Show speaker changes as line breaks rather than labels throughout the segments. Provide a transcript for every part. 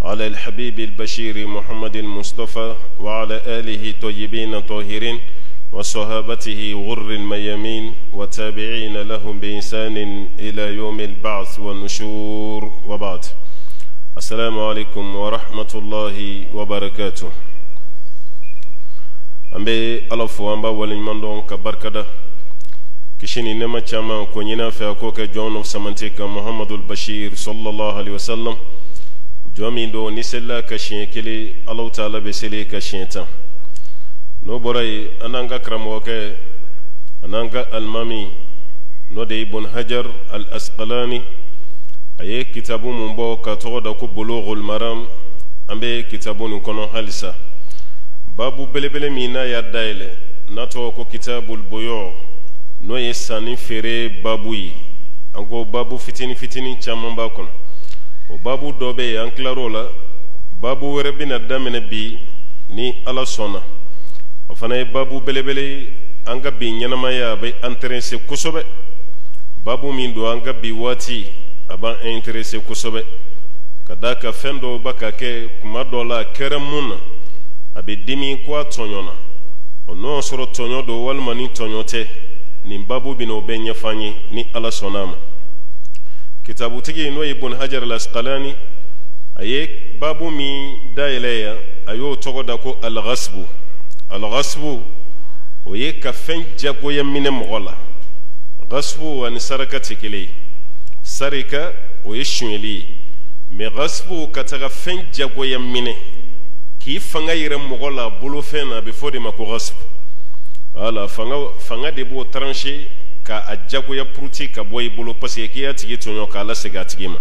على الحبيب البشير محمد المصطفى وعلى آله طيبين طاهرين وصحابته غر الميامين وتابعين لهم بإحسان إلى يوم البعث والنشور وبعد. السلام عليكم ورحمة الله وبركاته. ambe alafu amba walinymandon ka barkada kishini nema chama ko nyina fa ko ka John of Samantika Muhammadul Bashir sallallahu alaihi wasallam jomi do ni sella ka shinkili Allah taala be sele ka shinta no boray ananga kramo ke ananga almami no de ibn Hajar al Asqalani aye kitabu mumbo ka to da ko bulughul maram ambe kitabu nu kono halisa babu belebele mina ya daile nato ko kitabul buyu no yesani fere babu yi ango babu fitini chamman ba kono o babu dobe an claro la babu were bina damene bi ni ala sona o fana babu belebele anga bi nyanama ya be intéressé kusobe babu min do anga bi wati aba intéressé kusobe kadaka fendo baka ke kuma dola keramuna abe dimi kwa tonyona ono soro tonyo do walmani tonyote ni babu bino benya fanyi ni ala sonama kitabu tigi no ibn Hajar al-Asqalani aye babu mi daileya ayo togo da ko al-ghasbu oye ka fen jago ya mine mogola ghasbu wa sarakati kile sarika oye shuneli me ghasbu kataga fen jago ya mine ki fanga yire mogola bulu fena before ma ko ghasb ala fanga de bo trancher ka ajago ya pruti ka boy bulu parce que ya tigi tonyo ka la sega tigima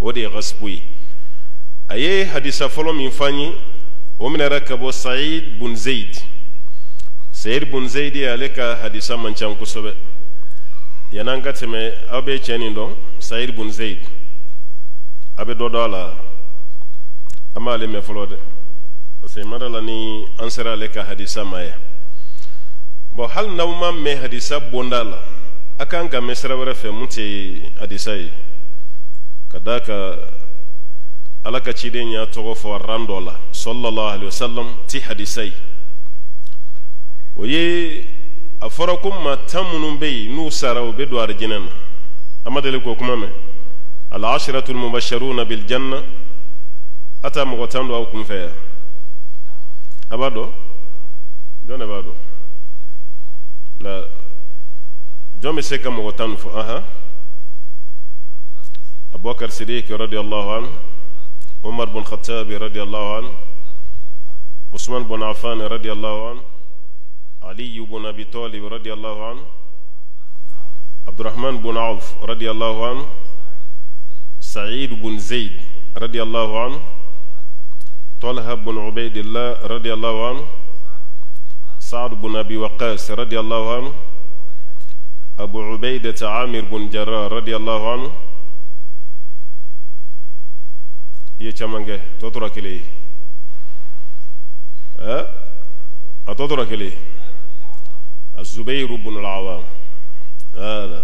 o de ghasbui aye hadisa folo min fani o min rakabo Sa'id bin Zaid aleka hadisa manchan kusobe yananga teme abe cheni ndo Sa'id bin Zaid abe dodola amale me folode c'est marala ni ansara leka hadisa maya bo hal nawma me hadisa bondala akanga mesra wara fe muti hadisa yi kadaka alaka chidenya togo fo randola sallallahu alaihi wasallam ti hadisa yi oye afarakum ma tamunun bey nu saraw be do arjinan amadele ko kuma me al ashratul mubashshiruna bil janna ata mo tando aw kum fe abado jone abado la jome seka mo tan fo Abubakar Siddiq radiyallahu anhu Umar bin Khattab radiyallahu anhu Usman bin Affan radiyallahu anhu Ali bin Abi Talib radiyallahu anhu Abdurrahman bin Auf radiyallahu anhu Sa'id bin Zaid radiyallahu anhu طلحة بن عبيد الله رضي الله عنه سعد بن أبي وقاص رضي الله عنه أبو عبيدة عامر بن جراح رضي الله عنه يجمعه تطرق لي أتطرق لي الزبير بن العوام هذا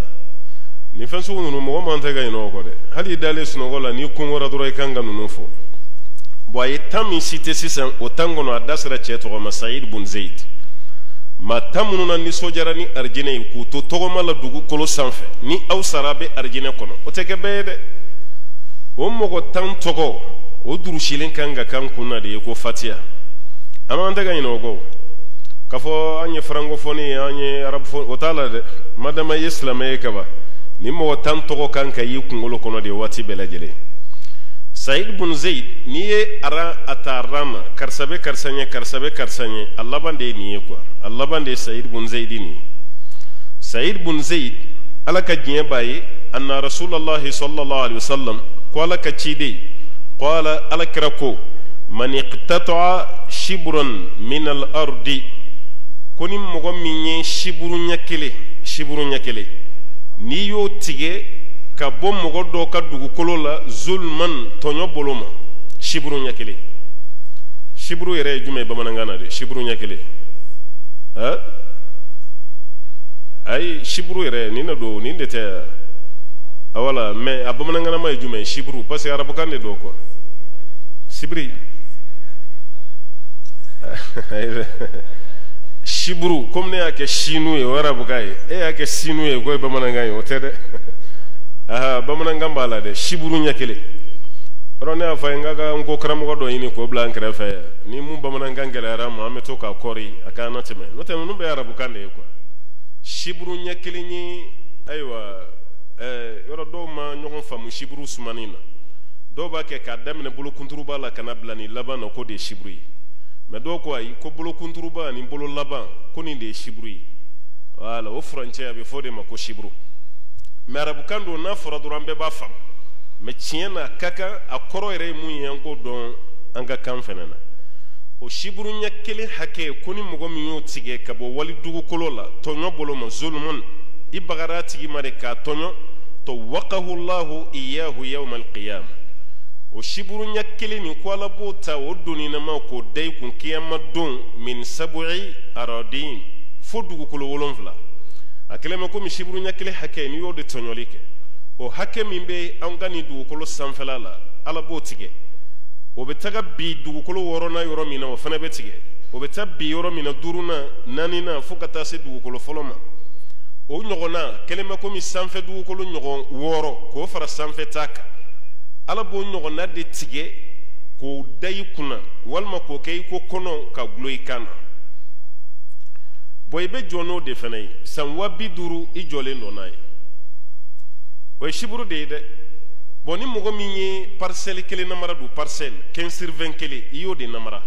نفسه نمو ما أنت جاي نقوله هل يدلس نقوله نيكون ورا دوري كان ننفو boye tami cité sisan o tangono adasra cheto ma Sa'id bin Zaid ma tamunu na ni sojara ni arjine ku to togo mala dugu kolo sanfe ni aw sarabe arjine kono o teke bede o mogo tan togo o duru shilin kanga kan kunna de ko fatia ama ndaga ino go kafo anye francophone anye arabophone o tala de madama islamé kaba ni mo tan togo kan kay kungolo kono de wati belajele Sa'id bin Zaid niye ara atarama karsabe karsanye Allah bande niye quoi Allah bande Sa'id bin Zaid ni Sa'id bin Zaid alaka jiye baye anna Rasulullah sallallahu alaihi wasallam qala ka chide qala alakrako man iqtata'a shibran min al-ardi koni mogo minye shiburu nyakele ni yo tige ka bom mogo do ka dugu kolola zulman tonyo boloma shiburu nyakele shiburu yere jume bamanangana de shiburu nyakele ay shiburu yere nina do ninde te awala me abamanangana may jume shiburu parce que arabu kan do quoi sibiri shiburu comme ne yake shinu e wara bukai e yake sinu e ko bamananga yo tede aha bamananga bala de shiburu nyakele rone afa ngaga ngo kramo do yini ko blanc refa ni mu bamananga ngela mo ameto ka kori aka noteme no be arabu kande ko shiburu nyakele ni aywa yoro do ma nyogon famu shiburu sumanina do ba ke ka damne bulu kunturuba la kana blani labana ko de shibru mais do ko ay ko bulu kunturuba ni bulu laban ko ni de shibru wala o frontière be fode ma ko shibru mais arabu kando na fora durambe ba fam mais tiena kaka akoro ere mu yango don anga kan fenana o shibru nyakele hake ko ni mugo mi yo tige kabo wali dugu kolola to nyobolo ma zulmun ibagarati mare ka tonyo to waqahu Allah iyahu yawm al-qiyam o shiburu nyakele ni kwala bota o doni na ma ko dai kun kiyama don min sab'i aradin fodugo ko wolonfla akele ma ko mi shiburu nyakele hake ni yo de tonyolike o hake mimbe angani dugo ko sanfela la ala botige o betaga bi dugo ko worona yoro mina o fana betige o betabbi yoro mina duruna nanina fukata se dugo ko foloma o nyogona kelema ko mi sanfe du ko nyogon woro ko fara sanfe taka ala bo nyogona de tige ko dai kuna walma ko kay ko kono ka gloy kana boybe jono de fenay san wabi duru i jole nonay o shiburu de boni mugo minye parcelle kele namara du parcelle 15/20 kele iyo de namara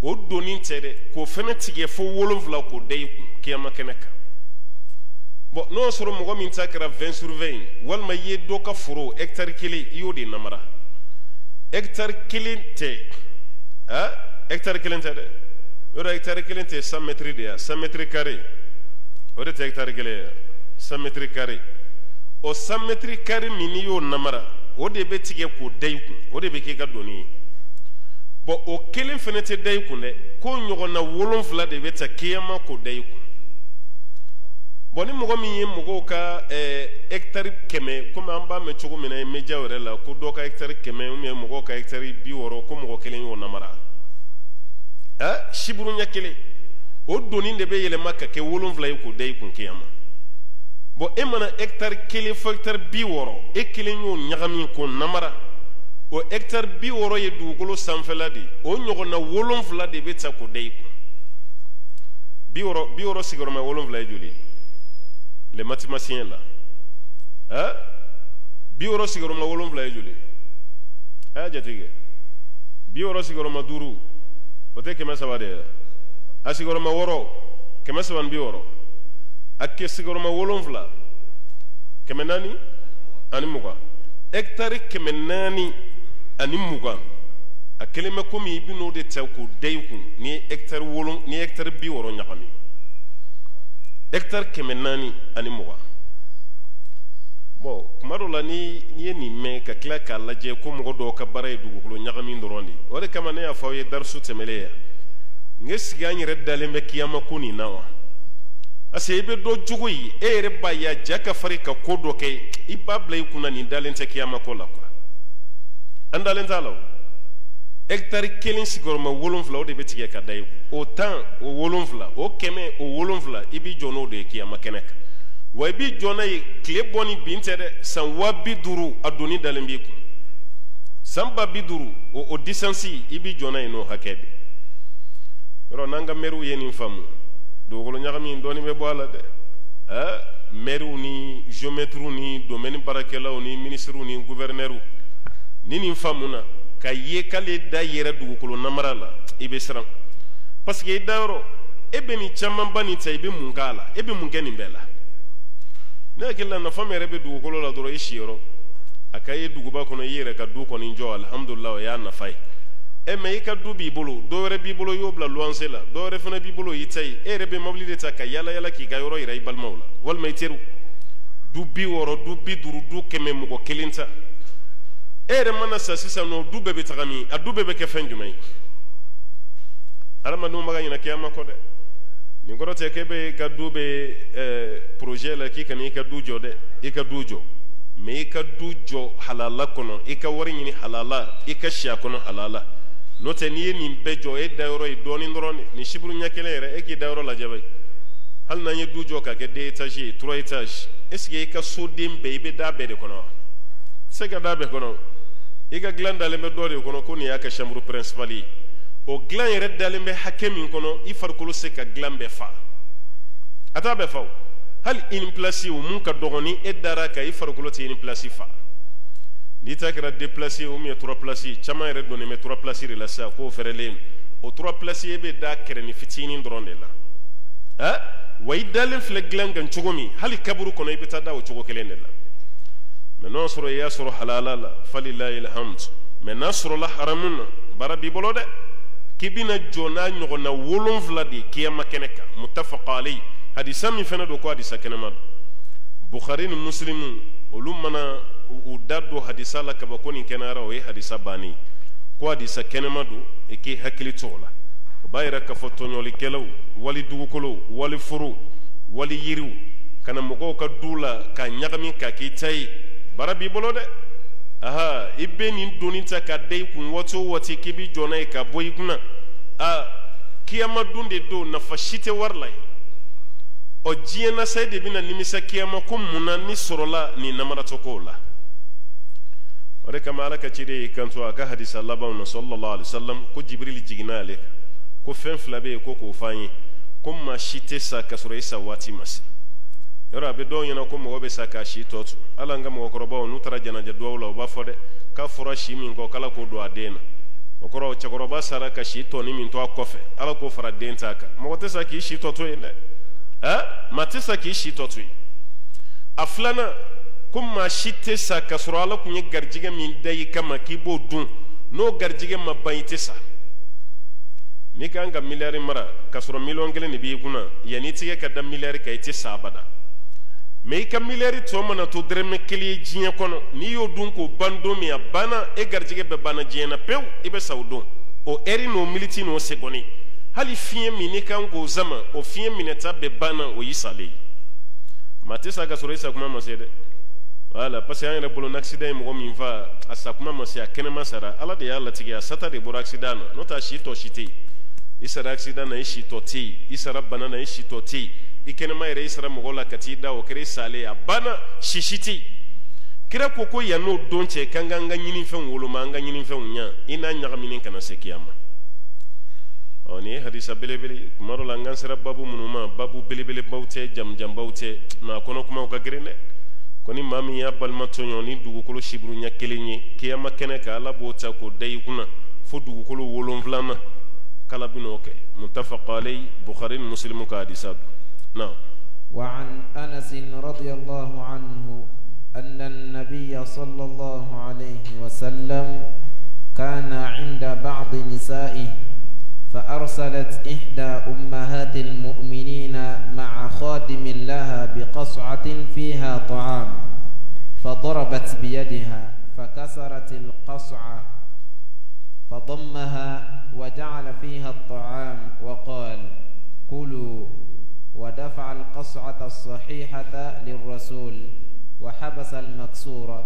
o doni tere ko fene tige fo wolonvla ko dai ku kiyama keneka bon non soro mogo min takra 20/20 walma ye do ka furo hectare kili iyo de namara hectare kili te hectare kili te de yoro hectare kili te 100 mètres de 100 mètres carrés o de hectare kili 100 mètres carrés o 100 mètres carrés mini yo namara o de be tige ko dayku o de be ke ka doni bon o kili fenete dayku ne ko nyogona wolonfla de be ta kiyama ko dayku boni mugo mi ye mugo ka hectare keme comme amba me chugo mina me jawre la ko do ka hectare keme mi mugo ka hectare bi woro ko mugo kelen yo namara shiburu nyakele o doni de be yele makka ke wolon vlay ko dey kun kiyama bo e mana hectare kele fo hectare bi woro e kelen yo nyagami ko namara o hectare bi woro ye dugolo sanfela di o nyogo na wolon vla de be ta ko dey bi woro sigoro ma wolon vlay joli les mathématiciens là bi woro sigoro ma wolon vla joli jatige bi woro sigoro ma duru o te kema sabade asigoro ma woro kema saban bi woro akke sigoro ma wolon vla kema nani ani muga hectare kema nani ani muga akele ma komi ibino de tawko deyku ni hectare wolon ni hectare bi woro nyakami hectare kema nani ani muga bon kumaro la ni ni me ka kila ka laje ko mo do ka bare dugukolo nyakami ndorondi o de kama ne afa ye darsu temeleya ngesi gani reddale me kiyama kuni nawa ase ibe do jugoyi e reba ya jaka farika kodo ke ibable kuna ni dalente kiyama ko la kwa andalen talo hectare kelin sigorma wolonfla o de betige ka day o tan o wolonfla o keme o wolonfla ibi jono de kiyama keneka way bi jona yi kle boni bintere san wabi duru adoni dalembi ku samba biduru o distansi ibi jona ino hakebe ro nanga meru yeni famu do golo nyagami ndoni be boala de meru ni géométru ni domaine barakela ni ministre ni gouverneur ni famuna kaye kale da yere du golo namara la ibe sran parce que daoro ebe ni chamman bani tay be mungala ebe mungeni bela na kila na famere be du golo la doro ishiro akaye duguba kono yere ka du kono njo alhamdulillah ya na fay e me ka du bibolo do re bibolo yobla luanse la do re fana bibolo yitay e rebe mabli de taka yala ki ga yoro ira ibal mawla wal mayteru du bi woro du bi duru du keme mo ko kelinta e re mana sa sisa no du bebe tagami adu bebe ke fenjumay alama no maga nyina kiyama ko de ni gorote kebe ka du be projet la ki kan ka du jode e ka du jo me ka du jo halala kono ika wari nyini halala ika shia kono halala note ni ni bejo e dayro e doni ndron ni shibru nyakelere e ki dayro la jabe hal na nye du jo ka ke de etage 3 étages est-ce que ika so dembe be da be de kono se ga da be kono ika glanda le me do de kono ko ni aka chambre principale o glan yere dale me hakemin kono ifar kulu se ka glambe fa ata be fa hal in place ou mun ka dogoni e dara ka ifar kulu te in place fa ni ta kra déplacer ou mi 3 places chama yere do ne me 3 places la sa ko ferele o 3 places be da kere ni fitini ndronde la ha way dale fle glan gan chogomi hal kaburu kono ibita da o chogo kelende la mais non soro ya soro halala la falillahi alhamd mais nasro la haramun bara bi bolode kibina jona nyogona wolon vladi kiyama keneka muttafaq alayhi hadisa mi fena do ko hadisa kenema bukhari ni muslim ulumana udaddo hadisa la kabakoni kenara o hadisa bani ko hadisa kenema do e ki hakili tola bayra ka fotonyoli kelaw wali dugukolo wali furu wali yiru kana mogo ka dula ka nyagami ka kitay barabi bolode aha ibbe ni doninta ka dey kun wato wati kibi jona ka boyiguna a kiyama dunde do na fashite warlay o jiena sayde bina nimisa kiyama kum muna ni sorola ni namara tokola ore kama ala ka cire kanto aka hadisa labaw sallallahu alaihi wasallam ko jibril jignale ko fen flabe ko ko fanyi ko ma shite sa kasoro isa wati masi yora be do yana ko mo be sa ka shi totu ala ngam ko roba onu tara jana je do wala ba fode ka fura shi min ko kala ko do adena o koro chakoroba sara ka shi to ni min to akofe ala ko fara denta ka mo te sa ki shi totu ene ha matisa ki shi totu aflana kuma shite sa kasoro ala kunye garjiga min dai kama ki bo dun no garjiga mabayite sa ni kanga miliyari mara kasoro miliyon gele ni bi kuna yani tige ka da miliyari ka ite sabada me ka miliyari to mana to dreme kili jinya kono ni yo dun ko bando mi abana e garjige be bana jiena pew ibe saudon o eri no militi no segoni hali fie mi ni kan go zama o fie mineta be bana o yisale matisa kasoro isa kuma masede wala parce que rebolo accident mo mi va asakuma masia kenema sara ala de yalla tige asata de bor accident no ta shito shiti isara accident na shito ti isara bana na shito ti ikenema ire isara mogola katida o kire sale abana shishiti kira koko ya no donche kanganga nyini fen wolo manga nyini fen nya ina nyaga minin kana sekiyama oni hadisa belebele kumaro la ngansara babu munuma babu belebele baute jam baute na kono kuma ka grene koni mami ya balma tonyo ni dugukolo shibru nya kelenye kiyama keneka ala bota ko dai kuna fo dugukolo wolon vlana kala binoke muttafaq alay bukhari muslim ka hadisa na
wa an anas radiyallahu anhu anna an-nabiy sallallahu alayhi wa sallam kana 'inda ba'd nisa'ihi فأرسلت إحدى أمهات المؤمنين مع خادم لها بقصعة فيها طعام فضربت بيدها فكسرت القصعة فضمها وجعل فيها الطعام وقال كلوا ودفع القصعة الصحيحة للرسول وحبس المكسورة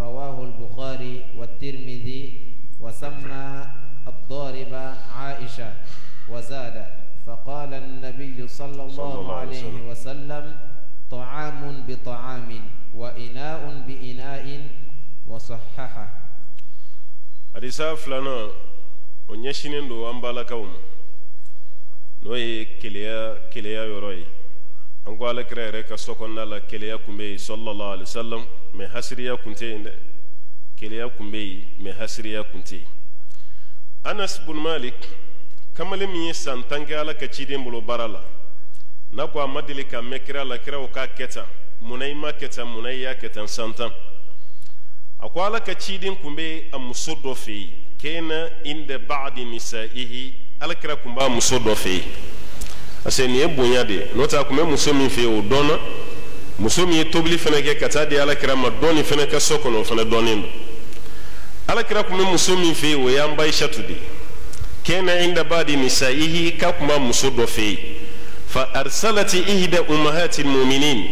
رواه البخاري والترمذي وسمى الضارب عائشة وزاد فقال النبي صلى الله عليه وسلم طعام بطعام وإناء بإناء وصححه
hadisa flana o nyashinen do ambala kawum noye keleya yoroi angwala krere ka sokonna la keleya kumbe sallallahu alaihi wasallam me hasriya kunte inde keleya kumbe me hasriya kunte Anas bin Malik kamale mi santange ala ka ciden bolo barala na ko amadili ka mekira la kira o ka keta munay ma keta munay ya keta santan akwa ala ka ciden kumbe amusodo fi kena inda ba'di nisaihi ala kira kumba amusodo fi aseni e bonya de nota kuma musomi fi o dona musomi tobli fene ke kata de ala kira ma doni fene ka sokono fene donindo ala kira kuma musomi fi o yamba ishatude kena inda badi nisaihi ka kuma musodo fi fa arsalati ihda ummahatil mu'minin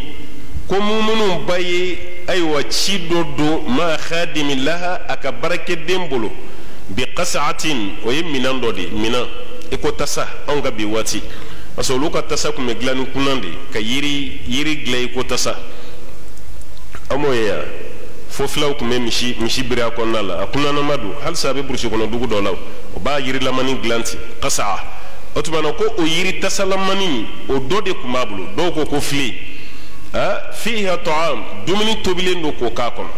ko mu'minun bayi aywa ci do ma khadimin laha aka barake dembolo bi qas'atin o yeminan do de mina iko tasa onga bi wati aso luka tasa kuma glani kunande ka yiri glay ko tasa amoya foflaw kuma mishi bira ko nala akuna na madu hal sabe bursi ko no dugu do law o ba yiri lamani glanti qas'a otuma ko o yiri tasa lamani o dode kuma bulu do ko fli fiha ta'am dumini tobilen do ko ka kono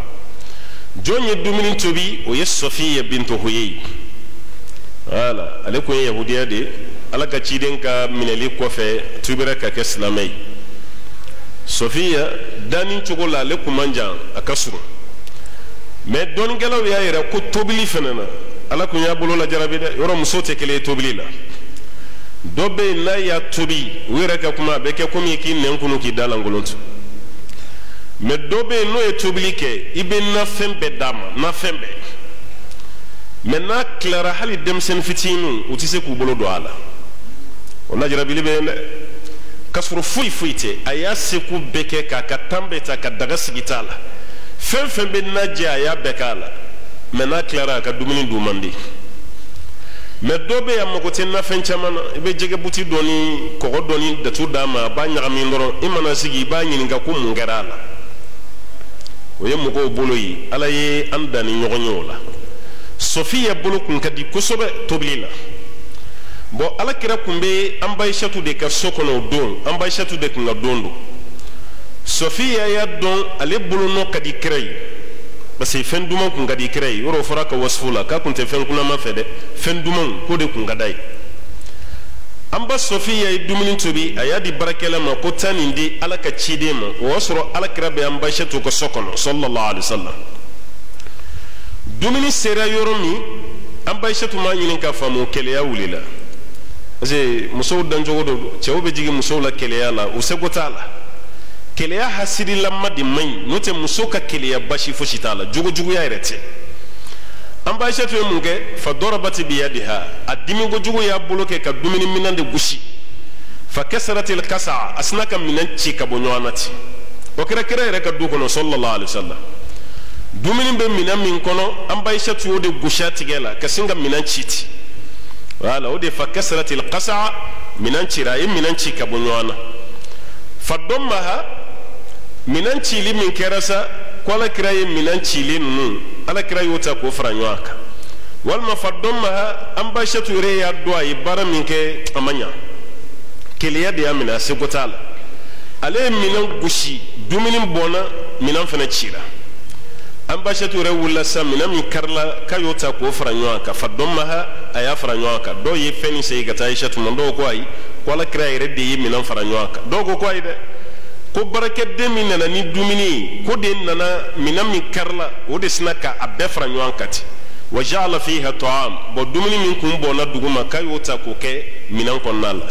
jonye dumini tobi o yes Safiya bintu Huyay wala ale ko yahudiya de ala ka ciden ka mineli ko fe tubira ka ke islamai Safiya danin chogola le kumanja akasuru me don gelaw ya yira ko tobili fenana ala ko ya bolo la jarabe de yoro musote kele tobili la dobe na ya tobi wira ka kuma be ke komi ki nenkunu ki dalangolontu me dobe no e tobili ke ibe na fembe dama na fembe me na clara hali demsen fitinu utise ku bolo do ala ona jarabili be ne kasro fuite aya seku beke ka katambeta ka daga sigitala fembe naja ya bekala me na clara ka dumini dumandi me dobe ya makote na fenchamana ibe jege buti doni ko doni da tu dama ba nyami ndoro imana sigi ba nyininga ku mungarala oye mugo boloyi ala ye andani nyogonyola Safiya bolo kun kadi kosobe toblila bo ala kira kumbe ambaishatu de ka sokono don ambaishatu de kunga dondo Safiya ya don ale bolo no kadi krei basi fenduma kun kadi krei oro fora ka wasfula ka kunte fen kuna mafede fenduma ko de kun gadai amba Safiya e dumini tobi ayadi barakela ma ko tanindi ala ka chidema wasro ala kira be ambaishatu ko sokono sallallahu alaihi wasallam dumini sera yoromi ambaishatu ma nyinin ka famu keleya wulila ase muso danjogo do chewbe jigi muso la keleya la usegotala keleya hasidi lamma di mai note muso ka keleya bashi foshitala jugo ya irete ambaishatu munge fa darabati bi yadiha adimi go jugo ya boloke ka dumini minande gushi fa kasrat al qasa asnaka minan chika bonyoanati o kira reka du kono sallallahu alaihi wasallam dumini be minan min kono ambaishatu ode gushati gela kasinga minan chiti wala ode fa kasrat al qasa minan chira minan chika bonyoana fa dommaha minan chili min kerasa kwala kiraye minan chili nunu ala kiraye wota ko franyoaka walma fa dommaha ambaishatu re ya doa ibara minke amanya keliya de amina segotala ale minan gushi dumini bona minan fana chira ambashatu re wula sa minan mi karla kayota ko franyoaka fa dommaha aya franyoaka do yi feni sey gata aishatu mando ko ay wala kiraye re de minan franyoaka do ko ay de ko barake de minana ni dumini ko de nana minan mi karla o de snaka abbe franyoaka ti wa ja'ala fiha ta'am bo dumini min kum bona duguma kayota ko ke minan konnala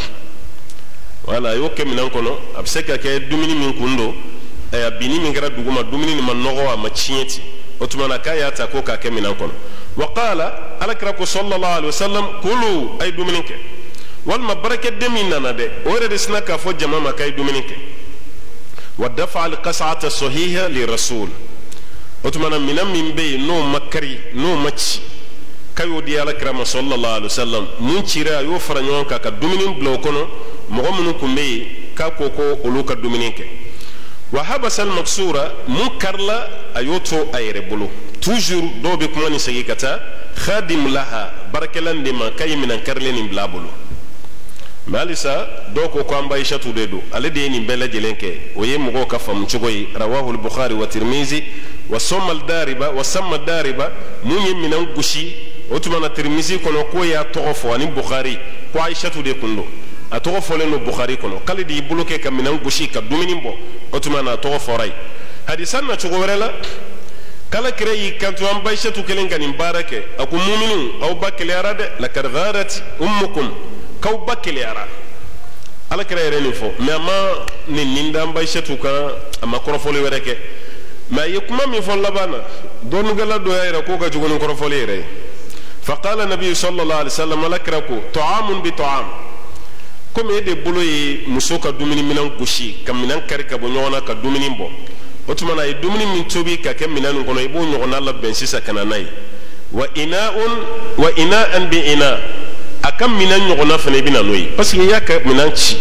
wala yo ke minan kono abseka ke dumini min kundo e bini min gara duguma dumini ni man nogo wa machieti otumana kaya ta ko ka ke minan kono wa qala alakraku sallallahu alaihi wasallam kulu ay dumininke wal mabaraka de minana de ore de snaka fo jama makay dumininke wa dafa al qas'ata sahiha li rasul otumana minan min be no makari no machi kayo di alakrama sallallahu alaihi wasallam mun cira yo faranyon ka ka duminin blo kono mogo munu kumbe ka koko oluka dumininke wa habasa al maksura munkarla ayoto ayre bulu toujours do be kuma ni segi kata khadim laha barakelan de ma kay minan karleni blabulu malisa do ko amba ishatu dedo ale de ni bela jelenke o ye mogo ka fam chugoyi rawahu al bukhari wa tirmizi wa samma al dariba munyi minan gushi otumana tirmizi kono ko ya togofo ani bukhari ko aishatu de kundo atogo foleno bukhari kono kale di bloke kam minan gushi ka dumini bo otumana atogo foray hadisan na chugo werela kala kreyi kantu am baishatu kelenga ni barake aku mu'minu aw bakli arade la kargharat ummukum kaw bakli ara ala kreyere ni fo mais ama ni ninda am baishatu ka ama korofoli wereke ma yekuma mi fo labana donu gala do yayra ko ka chugo ni korofoli yere فقال النبي صلى الله عليه وسلم لكركو طعام بطعام كم يدي بلوي مسوكا دوميني منان غوشي كم منان كاريكا بو نيونا كا دوميني بو o tuma na ye dumuni min tobi ka kɛ minɛn kɔnɔ i b'o ɲɔgɔnna labɛn sisan ka na n'a ye wa ina'an bi ina a ka minɛn ɲɔgɔnna fana i bɛ na n'o ye parce que i y'a ka minɛn ci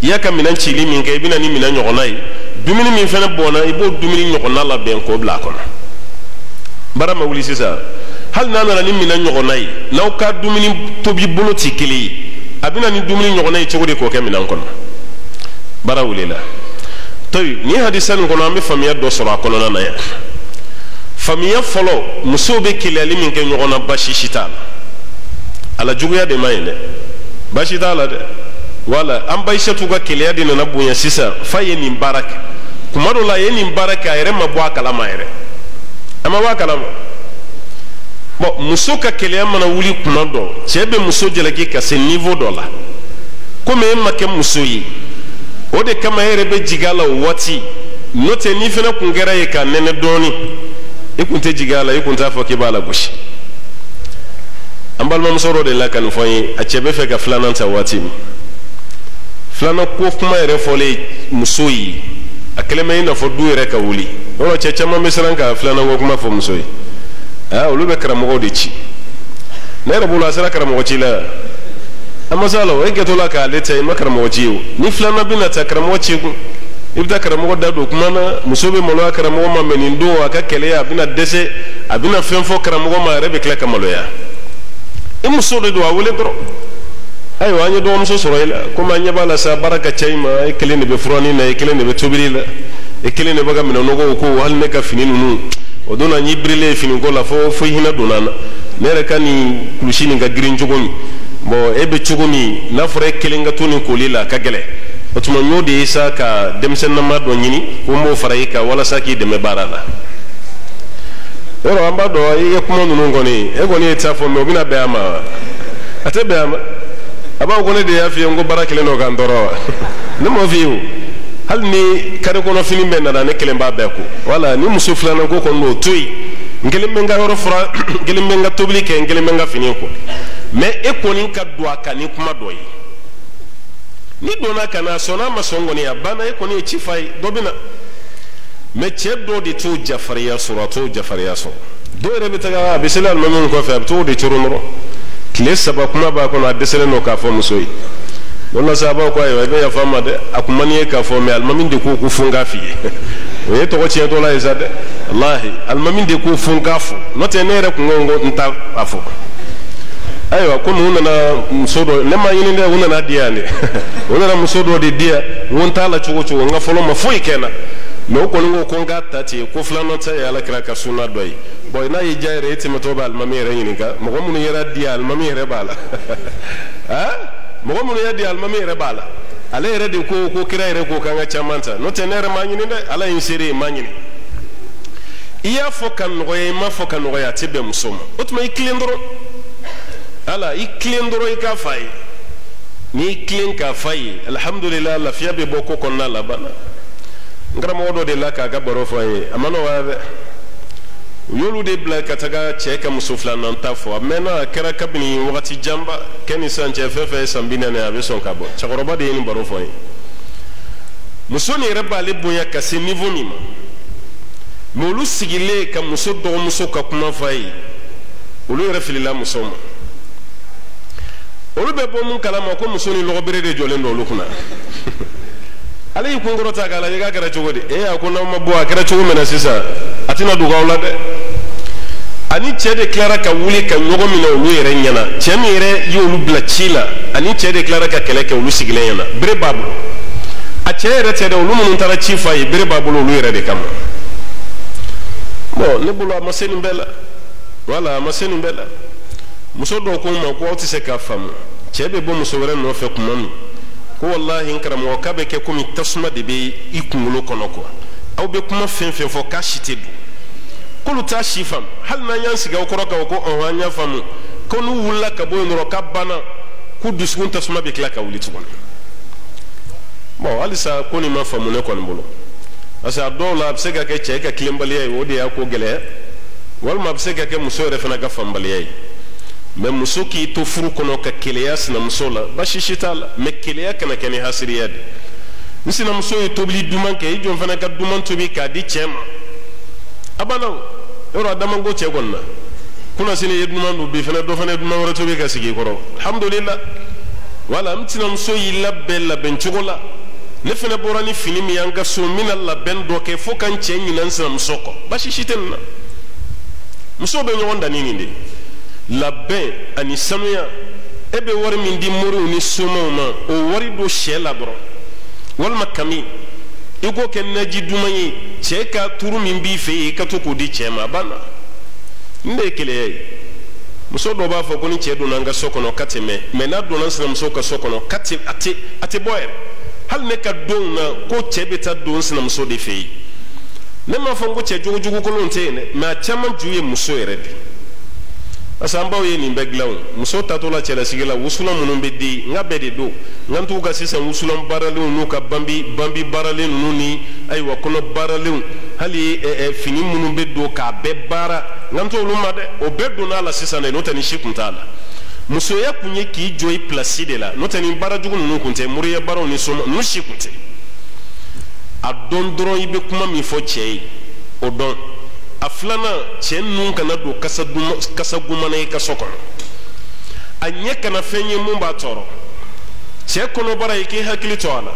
i y'a ka minɛn cili min kɛ i bɛ na ni minɛn ɲɔgɔnna ye dumuni min fana bɔnna i b'o dumuni ɲɔgɔnna labɛn k'o bila a kɔnɔ baara ma wuli sisan hali n'a nana ni minɛn ɲɔgɔnna ye n'aw ka dumuni tobi bolo tɛ kelen ye a bɛ na ni dumuni ɲɔgɔnna ye cogo di k'o kɛ minɛn kɔnɔ baara wulila toyi ni hadisa nin kɔnɔ an bɛ faamuya dɔ sɔrɔ a kɔnɔna na yan faamuya fɔlɔ musow bɛ keleyali min kɛ ɲɔgɔn na baasi si t'a la ala juguya de ma ɲi dɛ baasi t'a la dɛ wala an ba Aishatu ka keleya de nana bonya sisan fa ye nin baara kɛ kuma dɔ la a ye nin baara kɛ a yɛrɛ ma bɔ a kalama yɛrɛ a ma bɔ a kalama bon muso ka keleya mana wuli kuma dɔ cɛ bɛ muso jalaki ka se niveau dɔ la komi e ma kɛ muso ye o de kama e yɛrɛ bɛ jigin a la o waati n'o tɛ n'i fana kun kɛra ye ka nɛnɛ dɔɔni i kun tɛ jigin a la i kun t'a fɔ k'i b'a la gosi an balimamuso dɔ de la ka nin fɔ n ye a cɛ bɛ fɛ ka filanan ta waati min filanan ko kuma yɛrɛ fɔlen muso ye a kɛlen bɛ i n'a fɔ du yɛrɛ ka wuli yɔrɔ cɛ caman bɛ siran ka filanan ko kuma fɔ muso ye olu bɛ karamɔgɔw de ci ne yɛrɛ bolo a sera karamɔgɔ ci la a ma se a la o e kɛtɔ la k'ale ta i ma karamɔgɔ ci ye o ni filanan bɛ na ta karamɔgɔ ci kun i bɛ taa karamɔgɔ da don kuma na muso bɛ maloya karamɔgɔ ma mɛ nin don a ka kɛlɛya a bɛna dɛsɛ a bɛna fɛn fɔ karamɔgɔ ma a yɛrɛ bɛ tila ka maloya i muso de don a wele dɔrɔn ayiwa an ye dɔgɔmuso sɔrɔ i la komi an ɲɛ b'a la sa baara ka ca i ma e kelen de bɛ furanin na e kelen de bɛ tobili la e kelen de bɛ ka minɛnɔgɔw ko hali ne ka fini ninnu o don na n y'i birilen finiko la fo hinɛ donna an na ne yɛrɛ ka nin kulusi nin ka girin cogo min bon e bɛ cogo min n'a fɔra e kelen ka to nin koli la a ka gɛlɛn o tuma n y'o de ye sa ka denmisɛnninma dɔ ɲini ko n b'o fara i kan walasa k'i dɛmɛ baara la yɔrɔ an b'a dɔn i ye kuma ninnu kɔni e kɔni ye ta fɔ mɛ o bɛna bɛn a ma wa a tɛ bɛn a ma a b'a ko ne de y'a f'i ye n ko baara kelen dɔ k'an tɔɔrɔ wa ne m'o f'i ye o hali ni kare kɔnɔ fini bɛɛ nana ne kelen b'a bɛɛ ko wala ni muso filanan ko kɔni n'o to yen n kelen bɛ n ka yɔrɔ fura n kelen bɛ n ka tobili kɛ n kelen bɛ n ka fini ko mɛ e kɔni ka don a kan ni kuma dɔ ye ni donna ka na sɔnna a ma sɔn kɔni a banna e kɔni ye ci fa ye dɔ bɛ na mɛ cɛ dɔ de t'o jafariya sɔrɔ a t'o jafariya sɔrɔ dɔw yɛrɛ bɛ taga a bɛ seli alimami kɔfɛ a bɛ t'o de coro nɔrɔ tile saba kuma b'a kɔnɔ a dɛsɛlen don k'a fɔ muso ye wala sababu ko ayiwa i bɛ yafa n ma dɛ a kun man di ye k'a fɔ mɛ alimami de ko fo n k'a f'i ye o ye tɔgɔ tiɲɛtɔ la ye sa dɛ walahi alimami de ko fo n k'a fɔ n'o tɛ ne yɛrɛ kun ko n t'a fɔ ayiwa komi u nana muso dɔ ne ma ɲini dɛ u nana di yan de u nana muso dɔ de di yan n ko n t'a la cogo cogo n ka fɔlɔ ma foyi kɛ n na mɛ o kɔni ko ko n k'a ta ten ko filanan ta ye alakira ka sunna dɔ ye bon n'a y'i diya yɛrɛ e tɛmɛtɔ bɛ alimami yɛrɛ ɲininka mɔgɔ minnu yɛrɛ di yan alimami yɛrɛ b'a la mɔgɔ minnu y'a di alimami yɛrɛ b'a la ale yɛrɛ de ko kira yɛrɛ ko k'an ka caman ta n'o tɛ ne yɛrɛ m'a ɲini dɛ ala ye n seere ye n m'a ɲini i y'a fɔ ka nɔgɔya i m'a fɔ ka nɔgɔya a tɛ bɛn muso ma o tuma i tilen dɔrɔn ala i tilen dɔrɔn i k'a f'a ye n'i tilen k'a f'a ye alhamdulillah lafiya bɛ bɔ ko kɔnɔna la banna n karamɔgɔ dɔ de la k'a ka baro fɔ an ye a ma nɔgɔya dɛ u y'olu de bila ka taga cɛ ka muso filanan ta fɔ a mɛnna a kɛra kabini wagati janba kɛ ni san cɛ fɛn fɛn ye san 40 a bɛ sɔn ka bɔ cɛkɔrɔba de ye nin baro fɔ an ye muso nin yɛrɛ b'ale bonya ka se niveau min ma mɛ olu sigilen ka muso dɔgɔmuso ka kuma fɔ a ye olu yɛrɛ filila muso ma olu bɛ bɔ mun kalama ko muso ni lɔgɔbere de jɔlen don olu kunna ale y'i kun kɔrɔta k'a lajɛ k'a kɛra cogo di a ko n'aw ma bɔ a kɛra cogo min na sisan a tɛna dogo aw la dɛ ani cɛ de tilara ka wuli ka ɲɔgɔn minɛ olu yɛrɛ ɲɛna cɛ min yɛrɛ y'olu bila ci la ani cɛ de tilara ka kɛlɛ kɛ olu sigilen ɲɛna bere b'a bolo a cɛ yɛrɛ tɛ dɛ olu minnu taara ci f'a ye bere b'a bolo olu yɛrɛ de kama bon ne bolo a ma se nin bɛɛ la wala a ma se nin bɛɛ la muso dɔw ko n ma ko aw tɛ se k'a faamu cɛ bɛ bɔ muso wɛrɛ nɔfɛ kuma min ko wallahi n karamɔgɔ k'a bɛ kɛ komi tasuma de bɛ i kunkolo kɔnɔ quoi aw bɛ kuma fɛn fɛn fɔ k'a si tɛ don k'olu t'a si faamu hali n'an y'an sigi aw kɔrɔ kan ko an y'a faamu ko n'u wulila ka bɔ yen dɔrɔn k'a banna k'u dusukun tasuma bɛ tila ka wuli tuguni bon halisa ko nin ma faamu ne kɔni bolo parce que a dɔw la a bɛ se ka kɛ cɛ ka tilenbaliya ye o de y'a ko gɛlɛya walima a bɛ se ka kɛ muso yɛrɛ fana ka faamubaliya ye mɛ muso k'i to furu kɔnɔ ka keleya sinamuso la baasi si t'a la mɛ keleya kana kɛ ni hasiriya de nsina muso ye tobili duman kɛ i jɔn fana ka duman tobi k'a di cɛ ma a banna o yɔrɔ a daman ko cɛ kɔni na kuna sini ye duman do bi fana dɔ fana ye duman wɛrɛ tobi ka sigi i kɔrɔ alhamdulillah wala n tɛnamuso y'i labɛn cogo la ne fana bɔra ni fini min y'an ka so n bɛna labɛn dɔ kɛ fo ka n cɛ ɲina n sinamuso kɔ basi si tɛ nin na musow bɛ ɲɔgɔn danni nin de labɛn ani sanuya e bɛ wari min di moriw ni somaw ma o wari don sɛ la dɔrɔn walima kami i k'o kɛ naji duman ye cɛ ka turu min b'i fɛ yen i ka to k'o di cɛ ma a banna nin de ye keleya ye muso dɔ b'a fɔ ko ni cɛ donna an ka so kɔnɔ ka tɛmɛ mɛ n'a donna n sinamuso ka so kɔnɔ a tɛ bɔ yɛrɛ hali ne ka donw na ko cɛ bɛ taa don sinamuso de fɛ yen ne m'a fɔ ko cɛ jogojugu kolon tɛ yen dɛ mɛ a caman ju ye muso yɛrɛ de parce que an baw ye nin bɛɛ dilan o muso tatɔ la cɛlasigi la wusulan minnu bɛ di n ka bɛɛ de don n ka t'u ka sisan wusulan baaralenw n'u ka banbi baaralen ninnu ni ayiwa kɔnɔ baaralenw hali fini minnu bɛ don k'a bɛɛ baara n ka t'olu ma dɛ o bɛɛ donna a la sisan dɛ n'o tɛ ni si kun t'a la musoya kun ye k'i jɔ i pilasi de la n'o tɛ ni baarajugu ninnu kun tɛ moriya baaraw ni soma ninnu si kun tɛ a dɔn dɔrɔn i bɛ kuma min fɔ cɛ ye o dɔn a filanan cɛ ninnu kana don kasa gumana i ka so kɔnɔ a ɲɛ kana fɛn ye mun b'a tɔɔrɔ cɛ kɔnɔbara i k'i hakili to a la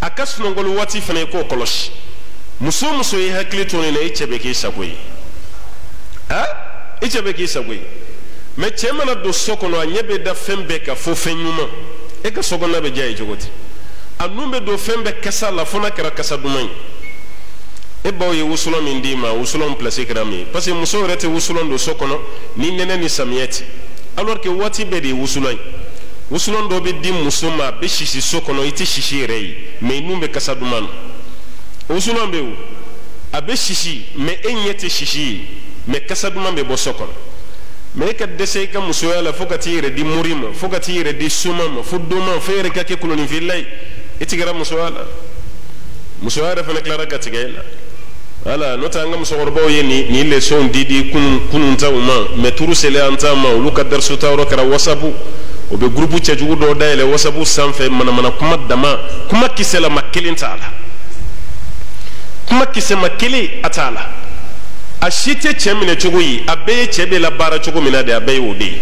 a ka sunɔgɔli waati fana i k'o kɔlɔsi muso o muso i hakili to nin na i cɛ bɛ k'i sago ye i cɛ bɛ k'i sago ye mɛ cɛ mana don so kɔnɔ a ɲɛ bɛ da fɛn bɛɛ kan fo fɛn ɲuman e ka so kɔnɔna bɛ diya ye cogo di a nun bɛ don fɛn bɛɛ kasa la fo n'a kɛra kasa duman ye e baw ye wusulan min d'i ma wusulan pilasi kɛra min ye parce que muso yɛrɛ tɛ wusulan don so kɔnɔ ni nɛnɛ ni samiyɛ tɛ alors que waati bɛɛ de ye wusulan ye wusulan dɔ bɛ di muso ma a bɛ sisi so kɔnɔ i tɛ sisi yɛrɛ ye mɛ i nun bɛ kasa duman na wusulan bɛ yen a bɛ sisi mɛ e ɲɛ tɛ sisi ye mɛ kasa duman bɛ bɔ so kɔnɔ mɛ e ka dɛsɛ i ka musoya la fo ka t'i yɛrɛ di mori ma fo ka t'i yɛrɛ di soma ma fo don ma fo e yɛrɛ ka kɛ kolonifila ye i tigɛra musoya la musoya yɛrɛ fana tilara ka tigɛ e la wala n'o tɛ an ka musokɔrɔbaw ye nin leçon di kunun taw ma mɛ turu selen an ta ma olu ka dariso ta yɔrɔ kɛra wasapu o bɛ gurupu cɛjugu dɔw dayɛlɛ wasapu sanfɛ manamana kuma dama kuma kisɛlama kelen t'a la kuma kisɛma kelen a t'a la a si tɛ cɛ minɛ cogo ye a bɛɛ ye cɛ bɛ la baara cogo min na de a bɛɛ ye o de ye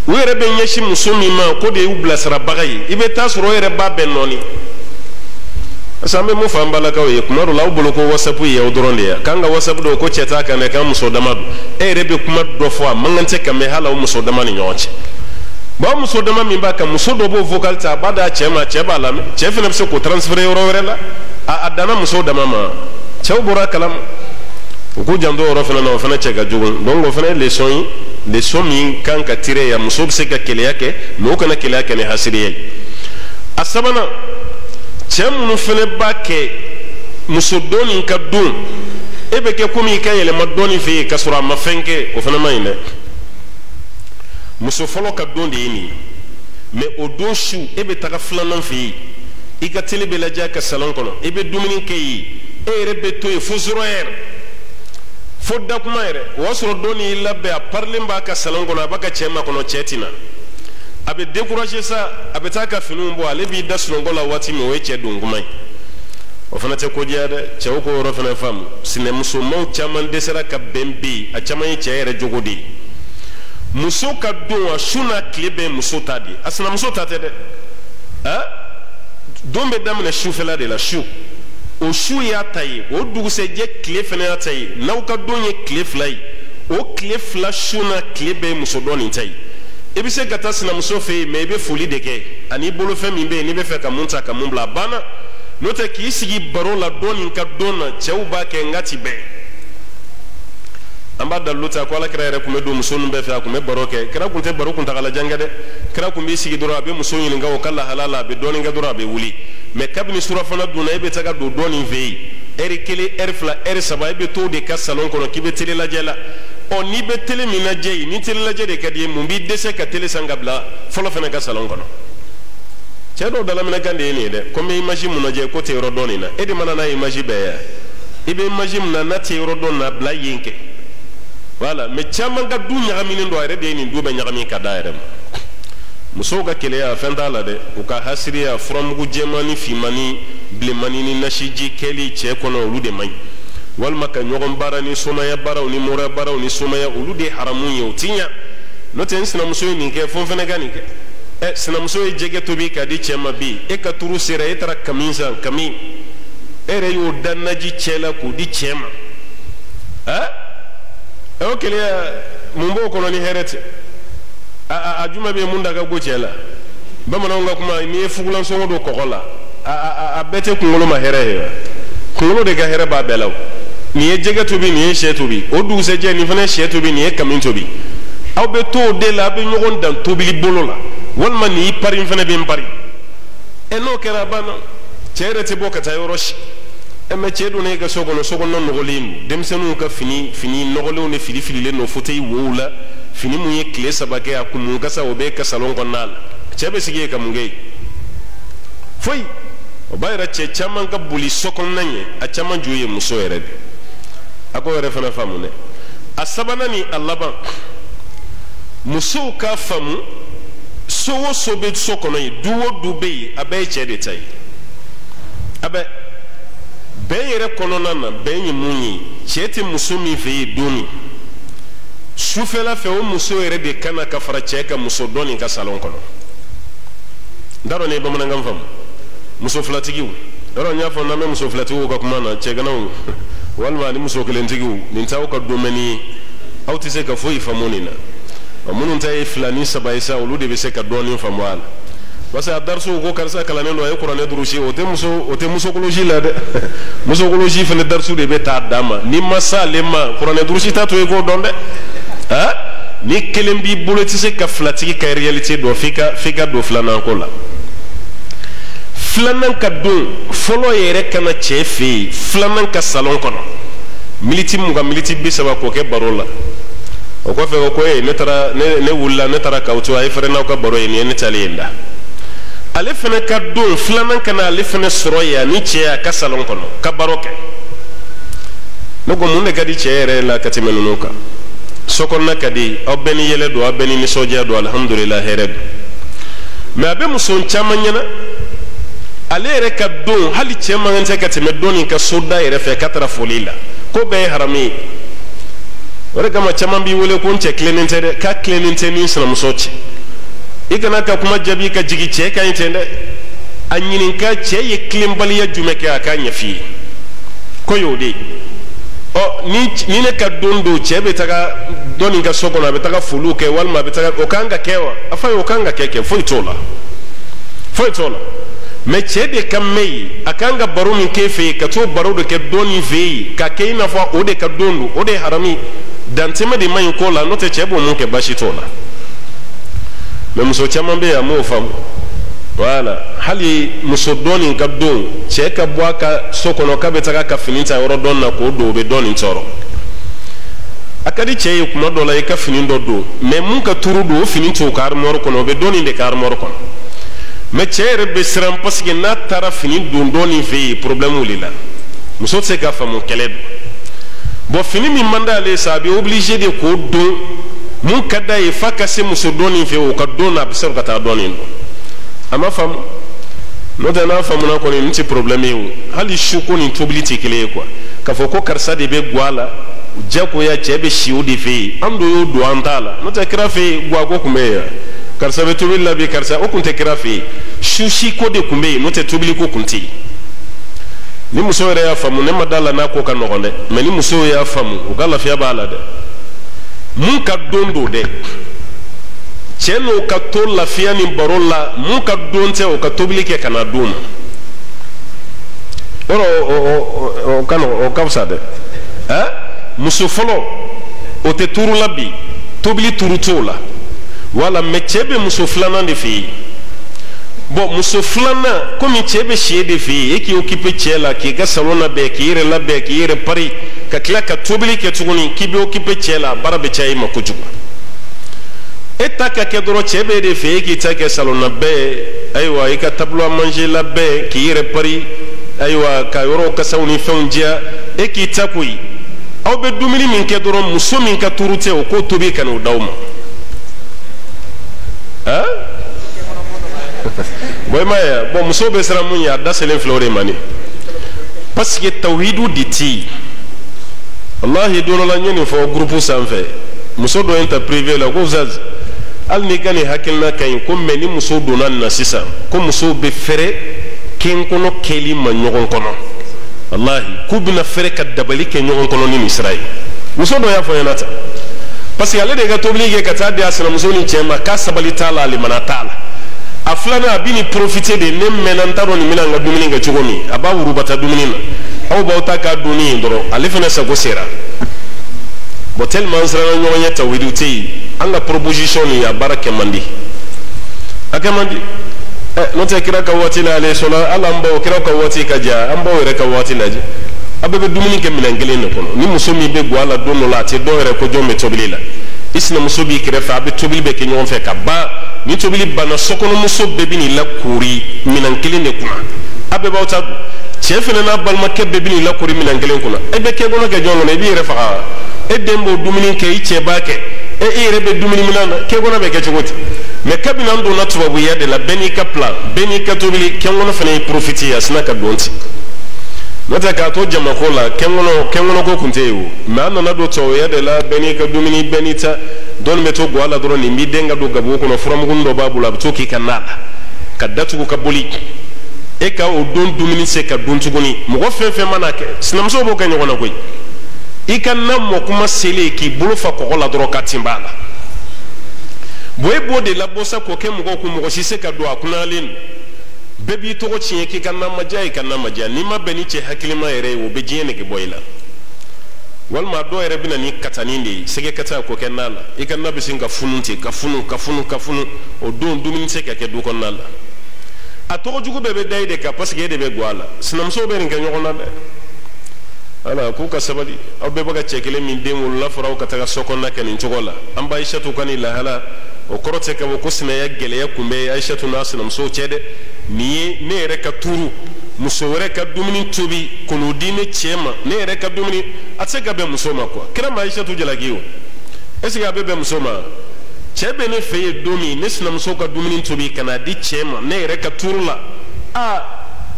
u yɛrɛ bɛ ɲɛsin muso min ma ko de y'u bilasirabaga ye i bɛ taa sɔrɔ o yɛrɛ b'a bɛɛ nɔɔni parce que an bɛ mun fɔ an balakaw ye kuma dɔ la aw bolo ko wasapu ye aw dɔrɔn de ye k'an ka wasapu dɔ ko cɛ t'a kan dɛ k'an muso dama don e yɛrɛ bɛ kuma dɔ fɔ a man kan tɛ ka mɛn hali aw muso dama ni ɲɔgɔn cɛ bon aw muso dama min b'a kan muso dɔ b'o vocal ta a b'a d'a cɛ ma cɛ b'a lamɛn cɛ fana bɛ se k'o transférer yɔrɔ wɛrɛ la a danna muso dama ma cɛw bɔra a kalama u k'u janto yɔrɔ fana na o fana cɛ ka jugu donc o fana ye leçon ye leçon min kan ka tirer yan muso bɛ se ka keleya kɛ mais o kana keleya kɛ ni hasiriya ye a sabanan cɛ minnu fana b'a kɛ muso dɔɔni ka don e bɛ kɛ komi i ka yɛlɛma dɔɔni fɛ yen ka sɔrɔ a ma fɛn kɛ o fana ma ɲi dɛ muso fɔlɔ ka don de ye nin ye mais o don su e bɛ taga filanan fɛ yen i ka télé bɛ lajɛ a ka salon kɔnɔ i bɛ dumuni kɛ yen e yɛrɛ bɛ to yen fo 0 heure fo dakuma yɛrɛ o y'a sɔrɔ dɔɔni y'i labɛn a parilen b'a ka salon kɔnɔ a b'a ka cɛ makɔnɔ cɛ tɛna a bɛ décourager sa a bɛ taa ka finiw bɔ ale b'i da sunɔgɔ la waati min o ye cɛ don kuma ye o fana tɛ kodiya dɛ cɛw k'o yɔrɔ fana faamu sinɛmusomaw caman dɛsɛra ka bɛn bɛ yen a caman ye cɛ yɛrɛ jogo de ye muso ka don a su n'a tile bɛɛ muso ta de ye a sinamuso ta tɛ dɛ don bɛ daminɛ sufɛla de la su o su y'a ta ye o dugusɛjɛ tile fana y'a ta ye n'aw ka don ye tile fila ye o tile fila su n'a tile bɛɛ muso dɔ nin ta ye i bɛ se ka taa sinamuso fɛ yen mɛ i bɛ foli de kɛ ani bolofɛn min bɛ yen n'i bɛ fɛ ka mun ta ka mun bila a banna n'o tɛ k'i sigi baro la don nin ka don na cɛw b'a kɛ nka ti bɛn an b'a dalilu ta ko alakira yɛrɛ tun bɛ don muso ninnu bɛɛ fɛ a tun bɛ baro kɛ kira tun tɛ baro kuntagalajan kɛ dɛ kira tun b'i sigi dɔrɔn a bɛ muso ɲininka o ka lahala la a bɛ dɔɔnin kɛ dɔrɔn a bɛ wuli mɛ kabini surafana dunna e bɛ taga don dɔ nin fɛ yen ɛri kelen ɛri fila ɛri saba e bɛ to de ka salon kɔnɔ k'i bɛ télé lajɛ la ɔ n'i bɛ télé min lajɛ yen ni télé lajɛ de ka di ye mun b'i dɛsɛ ka télé san ka bila fɔlɔ fana ka salon kɔnɔ cɛ dɔw dalaminɛkan de ye nin ye dɛ ko n bɛ image mun lajɛ ko tɛ yɔrɔ dɔn nin na e de mana n'a ye image bɛɛ ye i bɛ image min na n'a tɛ yɔrɔ dɔn na bila yen kɛ voilà mais caman ka du ɲagaminen don a yɛrɛ de ye nin du bɛɛ ɲagami ka d'a yɛrɛ ma musow ka keleya fɛn t'a la dɛ u ka hasiriya furamugu jɛman ni finman ni bilemani ni nasiji keli cɛ kɔnɔ olu de man ɲi walima ka ɲɔgɔn baara ni somaya baaraw ni mora baaraw ni somaya olu de haramu ye o ti ɲa n'o tɛ n sinamuso ye nin kɛ fo n fana ka nin kɛ sinamuso ye jɛgɛ tobi k'a di cɛ ma bi e ka turu sera e taara kami san kami e yɛrɛ y'o da naji cɛ la k'o di cɛ ma o keleya mun b'o kɔnɔ ni hɛrɛ tɛ a juma bɛ mun da ka go cɛ la bamananw ka kuma n'i ye fugulan sɔngɔ don kɔgɔ la a bɛɛ tɛ kunkolo ma hɛrɛ ye kunkolo de ka hɛrɛ b'a bɛɛ la nin ye jɛgɛ tobi nin ye sɛ tobi o dugusɛjɛ nin fana ye sɛ tobi nin ye kami tobi aw bɛ to o de la aw bɛ ɲɔgɔn dan tobili bolo la walima nin y'i pari fana bɛ n pari n'o kɛra a banna cɛ yɛrɛ tɛ bɔ ka taa yɔrɔ si mɛ cɛ donna e ka so kɔnɔ sokɔnɔ nɔgɔlen don denmisɛnninw ka fini nɔgɔlenw de fililen don fauteuil wow la fini mun ye tile 3 kɛ a kumun kasa o bɛ ka salon kɔnɔna la cɛ bɛ sigi yen ka mun kɛ yen foyi o b'a yɛrɛ cɛ caman ka boli so kɔnɔna ɲɛ a caman jo ye muso yɛrɛ de a k'o yɛrɛ fana faamu dɛ a sabanan ni a laban musow k'a faamu so o so bɛ so kɔnɔ yen du o du bɛ yen a bɛɛ ye cɛ de ta ye a bɛ bɛn yɛrɛ kɔnɔna na bɛn ye mun ye cɛ tɛ muso min fɛ yen don min sufɛla fɛ o muso yɛrɛ de kan na ka fara cɛ ka muso dɔ nin ka salon kɔnɔ n t'a dɔn ni ye bamanankan faamu muso filatigiw yɔrɔ n y'a fɔ n'an bɛ muso filatigiw ka kuma na cɛganaw walima ani muso kelentigiw nin t'aw ka domaine ye aw tɛ se ka foyi faamu nin na minnu ta ye 2 ni 3 ye sa olu de bɛ se ka dɔɔnin faamu a la parce que a darisow ko karisa kalannen don a ye kuranɛ durusi o tɛ musokolosi la dɛ musokolosi fana darisu de bɛ taa d'a ma n'i ma s'ale ma kuranɛ durusi t'a to i k'o dɔn dɛ ni kelen b'i bolo i tɛ se ka filatigi ka réalité dɔn f'i ka don filanan ko la filanan ka don fɔlɔ yɛrɛ kana cɛ fɛ yen filanan ka salon kɔnɔ miniti 20 miniti 30 k'o kɛ baro la o kɔfɛ ko ne wulila ne taara k'aw to a ye fɛrɛ n'aw ka baro ye nin ye ne taalen yen da ale fana ka don filanan kana ale fana sɔrɔ yen ani cɛ a ka salon kɔnɔ ka baro kɛ ne ko mun de ka di cɛ yɛrɛ la ka tɛmɛ ninnu kan so kɔnɔna ka di aw bɛɛ ni yɛlɛ don aw bɛɛ ni nisɔndiya don alhamdulillah hɛrɛ don mɛ a bɛ muso caman ɲɛna ale yɛrɛ ka don hali cɛ man kan tɛ ka tɛmɛ dɔ nin ka so da yɛrɛ fɛ k'a taara foli la ko bɛɛ ye haramu ye o de kama caman b'i wele ko n cɛ tilennen tɛ dɛ k'a tilennen tɛ ni sinamuso cɛ i kana ka kuma jaabi ka jigin cɛ ka ɲi ten dɛ a ɲininka cɛ ye tilenbaliya jumɛn kɛ a k'a ɲɛf'i ye ko y'o de ye ni ne ka don cɛ bɛ taga dɔ nin ka so kɔnɔ a bɛ taga foliw kɛ walima a bɛ taga o kan ka kɛ wa a fa ye o kan ka kɛ foyi t'o la mɛ cɛ de ka mɛn yen a kan ka baro min k'e fɛ yen ka t'o baro de kɛ dɔ nin fɛ yen ka kɛ i n'a fɔ o de ka don o de ye haramu dantɛmɛ de man ɲi ko la n'o tɛ cɛ b'o mun kɛ baasi t'o la mɛ muso caman bɛ yen a m'o faamu voilà hali muso dɔ nin ka don cɛ ka bɔ a ka so kɔnɔ k'a bɛ taga ka fini ta yɔrɔ dɔ nin na k'o don o bɛ dɔ nin tɔɔrɔ a ka di cɛ ye kuma dɔ la i ka fini dɔ don mɛ mun ka turu don o fini t'o ka armoire kɔnɔ o bɛ dɔ nin de ka armoire kɔnɔ mɛ cɛ yɛrɛ bɛ siran parce que n'a taara fini don dɔ nin fɛ yen problème wulila muso tɛ se k'a faamu kɛlɛ don bon fini min man d'ale sa a bɛ obligé de k'o don mun ka d'a ye f'a ka se muso dɔ nin fɛ o ka don na a bɛ sɔrɔ ka taa dɔ nin don a ma faamu n'o tɛ n'a faamuna kɔni nin tɛ problème ye o hali su ko nin tobili tɛ kelen ye quoi k'a fɔ ko karisa de bɛ guwa la jagoya cɛ bɛ si o de fɛ yen an dun y'o don an t'a la n'o tɛ kira fɛ yen guwa ko tun bɛ yen karisa bɛ tobili la bi karisa o tun tɛ kira fɛ yen su si ko de tun bɛ yen n'o tɛ tobili ko tun tɛ yen ni muso yɛrɛ y'a faamu ne ma d'a la n'a ko ka nɔgɔn dɛ mɛ ni muso y'a faamu u ka lafiya b'a la dɛ mun ka don dɛ cɛ n'o ka to lafiya ni baro la mun ka don tɛ o ka tobili kɛ ka na d'u ma o ka fisa dɛ muso fɔlɔ o tɛ turu la bi tobili turu t'o la wala mɛ cɛ bɛ muso filanan de fɛ yen bon muso filanan komi cɛ bɛ si de fɛ yen e k'i occupé cɛ la k'i ka salon labɛn k'i yɛrɛ labɛn k'i yɛrɛ pari ka tila ka tobili kɛ tuguni k'i bɛ occupé cɛ la baara bɛ caya i ma kojugu e ta ka kɛ dɔrɔn cɛ bɛ de fɛ e k'i ta kɛ salon labɛn ayiwa i ka tableau à manger labɛn k'i yɛrɛ pari ayiwa ka yɔrɔw kasaw ni fɛnw diya e k'i ta koyi aw bɛ dumuni min kɛ dɔrɔn muso min ka turu tɛ o k'o tobi ka n'o d'aw ma boy maya bo muso be sera mun ya da selen flore mani parce que tawhidu diti wallahi dolo la nyoni fo groupe sanfé muso do enta privé la ko zaz al ni gani hakilna kay ko meni muso do nan na sisa ko muso be fere ken kono keli ma nyogon kono wallahi ku bina fere ka dabali ke nyogon kono ni Israël muso do ya fo yanata parce que ale de ga toblige ka ta dia sina muso ni chema ka sabali tala ali manatala aflana abini profiter de nem menantaro ni minanga dumini nga chugomi aba urubata dumini na au bauta ka duni ndoro ale fena sa go sera botel mansra no nya tawidi uti anga proposition ya baraka mandi akamandi no te kira ka wati na ale sola ala mbo kira ka wati ka ja ambo were ka wati laji ababe dumini ke minangele ne kono ni musomi be gwala dono la te do were ko jombe tobilila isna musobi kire fa be tobil be ke nyon fe ka ba ni tobili bana sokono muso bebini la kuri minangele ne kuma abe bauta chefene na balma ke bebini la kuri minangele kuna ebe ke gono ke jongo ne bi refa e dembo dumini ke iche bake e irebe dumini minana ke gono be ke chogoti me kabina ndo na tubabu ya de la benika plan benika tobili ke gono fene profiti ya snaka donti nota ka to jama ko la ke gono ko kunteyo me anna na do to ya de la benika dumini benita don meto go ala doro ni mi denga do gabo ko no from gundo babula to ki kanala kadatu ko kabuli e ka o don dumini se ka don tuguni mo go fefe manake sinamso bo kanyo kona koy ikanna mo kuma sele ki bulu fa ko la doro katimbala boy bode la bosa ko ke mo ko mo si se ka do akuna len bebi to ko cin ki kanna majai kanna majai ni ma beni ce hakilima yere wo be jene ke boyla walma do yere bina ni katani ndi sege kata ko kenala ikanna bisin ka fununti ka funu o don dumini se ka ke do kon nala atoko jugo bebe dayde ka parce que de be gwala sinamso be ringa nyogona be ala ko ka sabadi abbe baga chekele min demul la faraw ka taga sokonna kan ntogola amba aishatu kan ila hala o korote ka ko sina ya gele ya kumbe aishatu na sinamso chede ni ne re ka turu muso were ka dumini tobi kono dine chema ne re ka dumini atsega be muso makwa kira ma aishatu jalagiwo esiga be muso ma chebe ne feye domi ne sinamso ka dumini tobi kana di chema ne re ka turula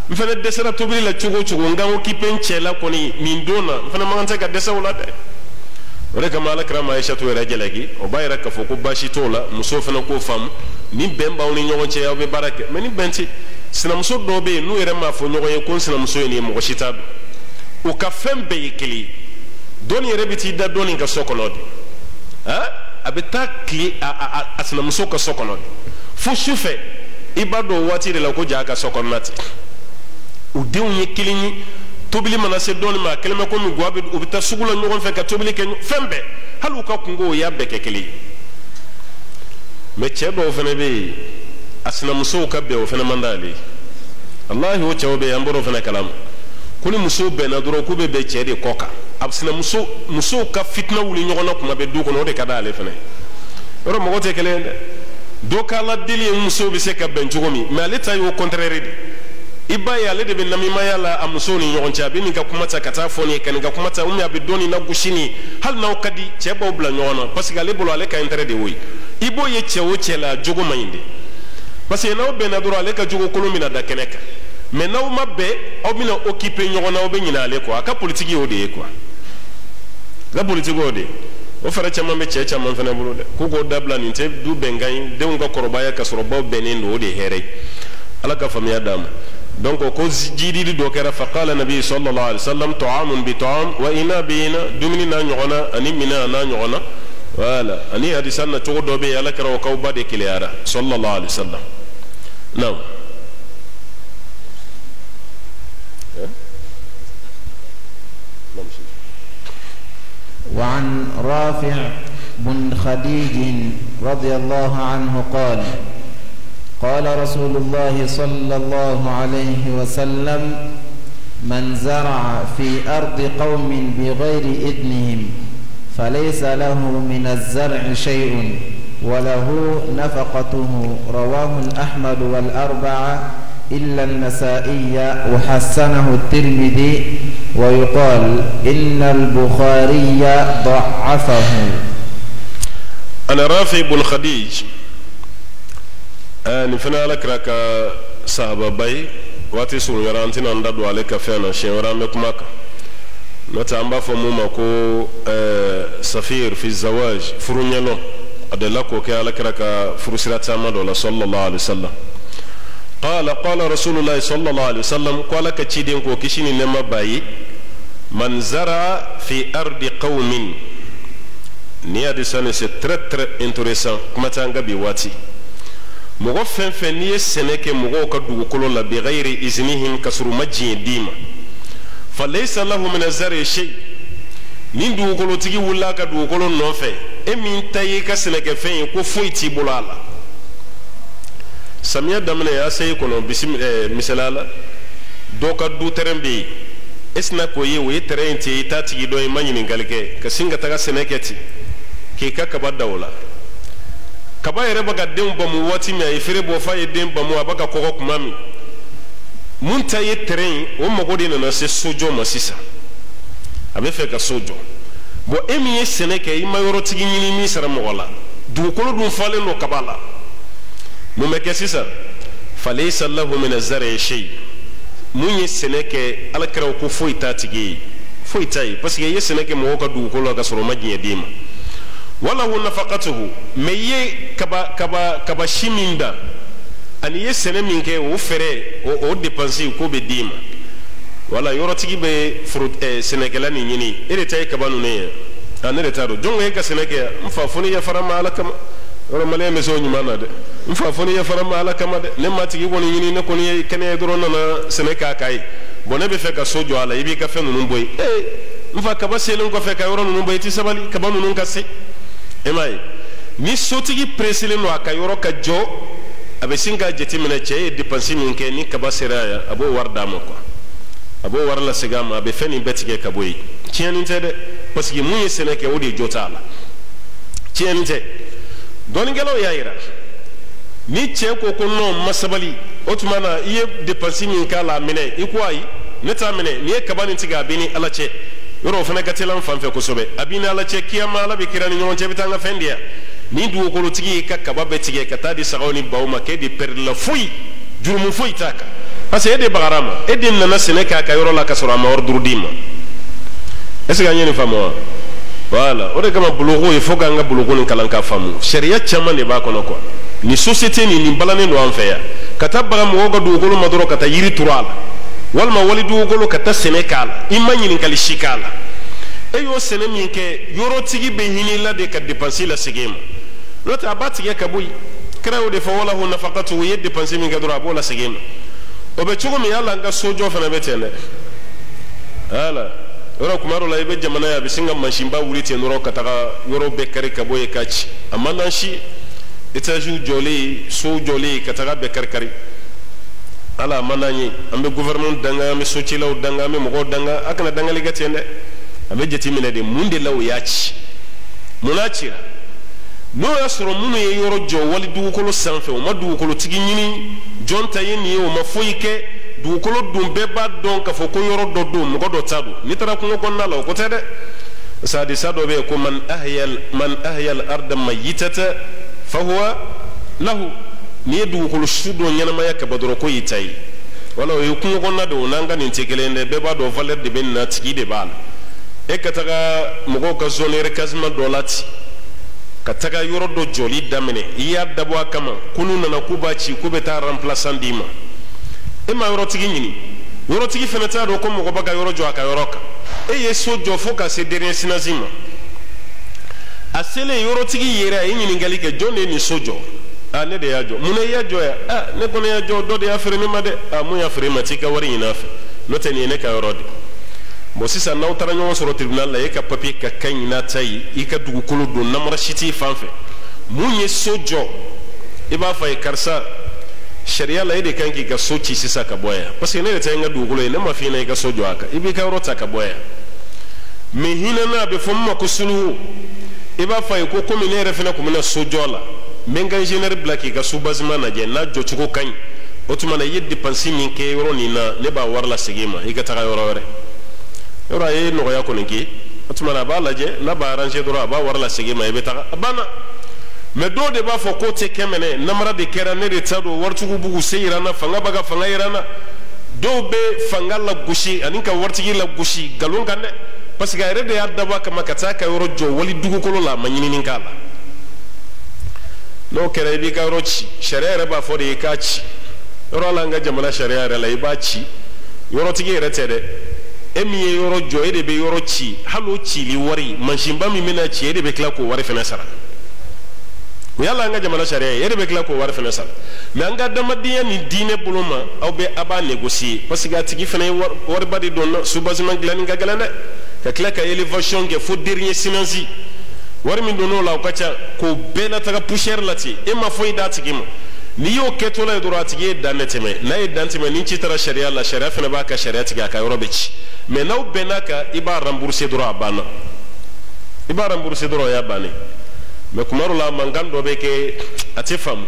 mfana desera tobi la chugo ngamo kipen chela koni mindona mfana manganta ka desa wala de wala kama ala krama aisha to era jelagi o bayra ka foko bashi tola muso fana ko fam ni bemba oni nyogon che yaw be barake mani benti sina muso do be nu era ma fo nyogon ko sina muso ni mo shita o ka fembe yikili doni rebiti da doni ka sokonodi abeta kli a sina muso ka sokonodi fu shufe ibado watire la ko jaka sokonati o dewnye kilini tobili mana se doni ma kelema ko mi gwabe o bita sugula nyogon fe ka tobili ke fembe halu ka kungo ya beke kili me chebo fene be asina muso ka be o fene mandali wallahi o chawbe amboro fene kalam kuni muso be na doro ko be chede koka absina muso ka fitna wuli nyogona kuma be du ko no de kada ale fene ro mo gote kele do kala dili muso be se ka ben jugomi me ale tayo contraire iba ya le de be namima yala amusoni nyoncha be ni ka kumata kata foni kan ga kumata umi abidoni na gushini hal na okadi cheba obla nyona parce que ale bolo ale ka intérêt de wi ibo ye chewo chela jogo mayinde parce que na obe na doro ale ka jogo kolombi na da keneka mais na uma be obina occuper nyona obe nyina ale ko aka politique o de ko la politique o de o fara chama me checha man fana bolo de ko go dabla ni te du bengan de nga korobaya ka soroba benin do de here ala ka famiya dama donc ko jidi do kera faqala nabi sallallahu alaihi wasallam ta'amun bi ta'am wa ina bina dumini na nyona ani mina na nyona wala ani hadisan na to do be ala kara ko bade kiliyara sallallahu alaihi wasallam now
وعن رافع بن خديج رضي الله عنه قال قال رسول الله صلى الله عليه وسلم من زرع في أرض قوم بغير إذنهم فليس له من الزرع شيء وله نفقته. رواه الأحمد والأربعة إلا النسائي وحسنه الترمذي ويقال إن البخاري ضعفه.
أنا رافع بن خديج نفنا لك sahaba bay wati sunu garanti nan da do ale ka fena shewara me kuma ka nota amba fo mu mako safir fi zawaj furunyano adala ko ke ala karaka furusirata ma do la sallallahu alaihi wasallam qala rasulullah sallallahu alaihi wasallam qala ka cidin ko kishini ne mabayi man zara fi ardi qaumin ni adisane c'est très intéressant kuma tanga bi wati mogo fenfe ni ye seneke mogo ka dugukolo la bi ghairi iznihim kasuru majin dima falaysa lahu min azari shay nin dugukolo tigi wulla ka dugukolo nofe e min tayi ka seneke fen ko foiti bulala samiya damne ya sey kono misalala do ka du terembe esna ko ye we terenti tati do e manyini galge ka singa taga seneke ti ke ka ka badawla kaba yɛrɛ baka den bamu waati min a ye feere bɔ f'a ye den bamu a baka kɔgɔ kuma min mun ta ye terrain o mago de nana se sojɔ ma sisan a bɛ fɛ ka so jɔ bon e min ye sɛnɛ kɛ i ma yɔrɔtigi ɲini min sara mɔgɔ la dugukolo dun falen don kaba la mun bɛ kɛ sisan falaysa lahu min az-zar'i shay mun ye sɛnɛ kɛ alakiraw ko foyi t'a tigi ye foyi t'a ye parce que i ye sɛnɛ kɛ mɔgɔw ka dugukolo la ka sɔrɔ o ma diɲɛ d'e ma walahu nafaqatuhu me ye kaba shiminda ani ye sene min ke o fere o dépenser ko be dima wala yorotigi be senekela ni nyini ere tay kaba nu ne anere taro jongo e ka seneke mfa foni ya farama ala kama oro male me so nyuma na de mfa foni ya farama ala kama de ne matigi woni nyini ne ko ni kene doro na seneka kai bone be fe ka sojo ala ibi ka fe nu boy mfa kaba selen ko fe ka yoro nu boy ti sabali kaba nu ka se emai ni sotigi presile no aka yoro ka jo abe singa jeti mena che dépenser min ke ni kaba seraya abo warda mo ko abo warla sigama abe feni betige ka boy tieni tede parce que mu yesene ke wodi jota la tieni te don gelo yaira ni che ko ko no masabali otumana iye dépenser min ka la mene ikwai neta mene ni kaba ni tiga bini ala che yoro fana gatelan fanfe ko sobe abina ala che kiyama ala be kirani nyon che bitanga fendia ni du ko lutigi ka kaba betige ka tadi sagoni bawma ke di per la fui jurmu fui taka ase ede bagarama ede nana seneka ka yoro la ka sura ma ordru dima est-ce que nyeni famo voilà ode kama bulugo il faut nga bulugo ni kalanka famu sharia chama ne ba kono ko ni société ni balane no anfeya kata baga mo go du ko lo madoro kata yiri turala walma walidu golo kata senekala imani ninkali shikala eyo sene minke yoro tigi be hinila de ka dépenser la segema lota abati ya kabuyi krawo de fa wala hu nafaqatu ye dépenser min kadura bola segema obe chugo mi yalla nga sojo fana betene ala yoro kumaro la ibe jamana ya bisinga mashimba wurite noro kataka yoro be kare kaboye kachi amana shi etaju joli so joli kataka be karkari ala manani ambe gouvernement danga ambe sociélaw danga ambe mogo danga akana danga ligatende ambe jeti mine de munde law yachi munachira no yasoro munu ye yoro jo wali dugukolo sanfe o ma dugukolo tigi nyini jonta yeni o ma foyike dugukolo dumbe ba don ka fo ko yoro do do mogo do tadu ni tara ko ngon nala ko tede sadi sado be ko man ahya al arda mayitata fa huwa lahu ni dugukolo sudo nyanama ya ka badoro ko yitai wala o ko ngon na do nanga ni tekelende be ba do valeur de ben na tigi de bal e kataga mogo ka zone recasement dolati kataga yoro do joli damene iya dabo kama kunu nana kubachi kubeta remplaçant dima e ma yoro tigi fenata do ko mogo baga yoro jo aka yoroka e yeso jo foka se dernier sinazima asele yoro tigi yera e nyini ngali ke jonne ni sojo ne de yajo mune yajo ya ne kono yajo do de afre ni made mu ya fre matika wari ina fe note ni ne ka yoro de bo sisa na utara nyon soro tribunal la yeka papier ka kanyina tai ika dugu kolo do namara shiti fanfe munye sojo iba fa karsa sharia la ide kanki ka sochi sisa ka boya parce que ne ta nga dugu kolo ne ma fi na ka sojo aka ibi ka rota ka boya me hina na be fomma ko sunu iba fa ko ko ne refena ko na sojo la menga engineer black ka subazima na je na jochuko kan otuma na yeddi pansi min ke yoro ni na ne ba warla segema ika ta yoro re yoro ay no ya ko nki otuma na ba laje na ba arranger doro ba warla segema e beta bana mais do de b'a fɔ ko tɛ kɛmɛnɛ namara de kɛra ne de ta don waritigiw b'u se yirana fanga b'a ka fanga yirana dɔw bɛ fanga la gosi ani ka waritigi la gosi nkalon kan dɛ parce que a yɛrɛ de y'a dabɔ a kama ka taa ka yɔrɔ jɔ wali dugukolo la a ma ɲinini k'a la n'o kɛra i b'i ka yɔrɔ ci sariya yɛrɛ b'a fɔ de i k'a ci yɔrɔ la an ka jamana sariya yɛrɛ la i b'a ci yɔrɔtigi yɛrɛ tɛ dɛ e min ye yɔrɔ jɔ e de bɛ yɔrɔ ci hali o cili wari mansinba min bɛna ci e de bɛ tila k'o wari fana sara o y'ala an ka jamana sariya ye e de bɛ tila k'o wari fana sara mais an ka adamadenya ni diinɛ bolo ma aw b'a négocier parce que a tigi fana ye wariba de dɔn subasiment dilanni ka gɛlɛn dɛ ka tila ka élévation kɛ fo dernier sinansi wari min donn'o la o ka ca k'o bɛɛ lataga poussière la ten e ma foyi d'a tigi ma n'i y'o kɛtɔla ye dɔrɔn a tigi ye dan de tɛmɛ n'a ye dan tɛmɛ ni ci taara sariya la sariya fana b'a ka sariya tigɛ a ka yɔrɔ bɛ ci mais n'aw bɛnn'a kan i b'a rembourser dɔrɔn a banna i b'a rembourser dɔrɔn o y'a bannen mais kuma dɔ la mankan dɔ bɛ kɛ a tɛ faamu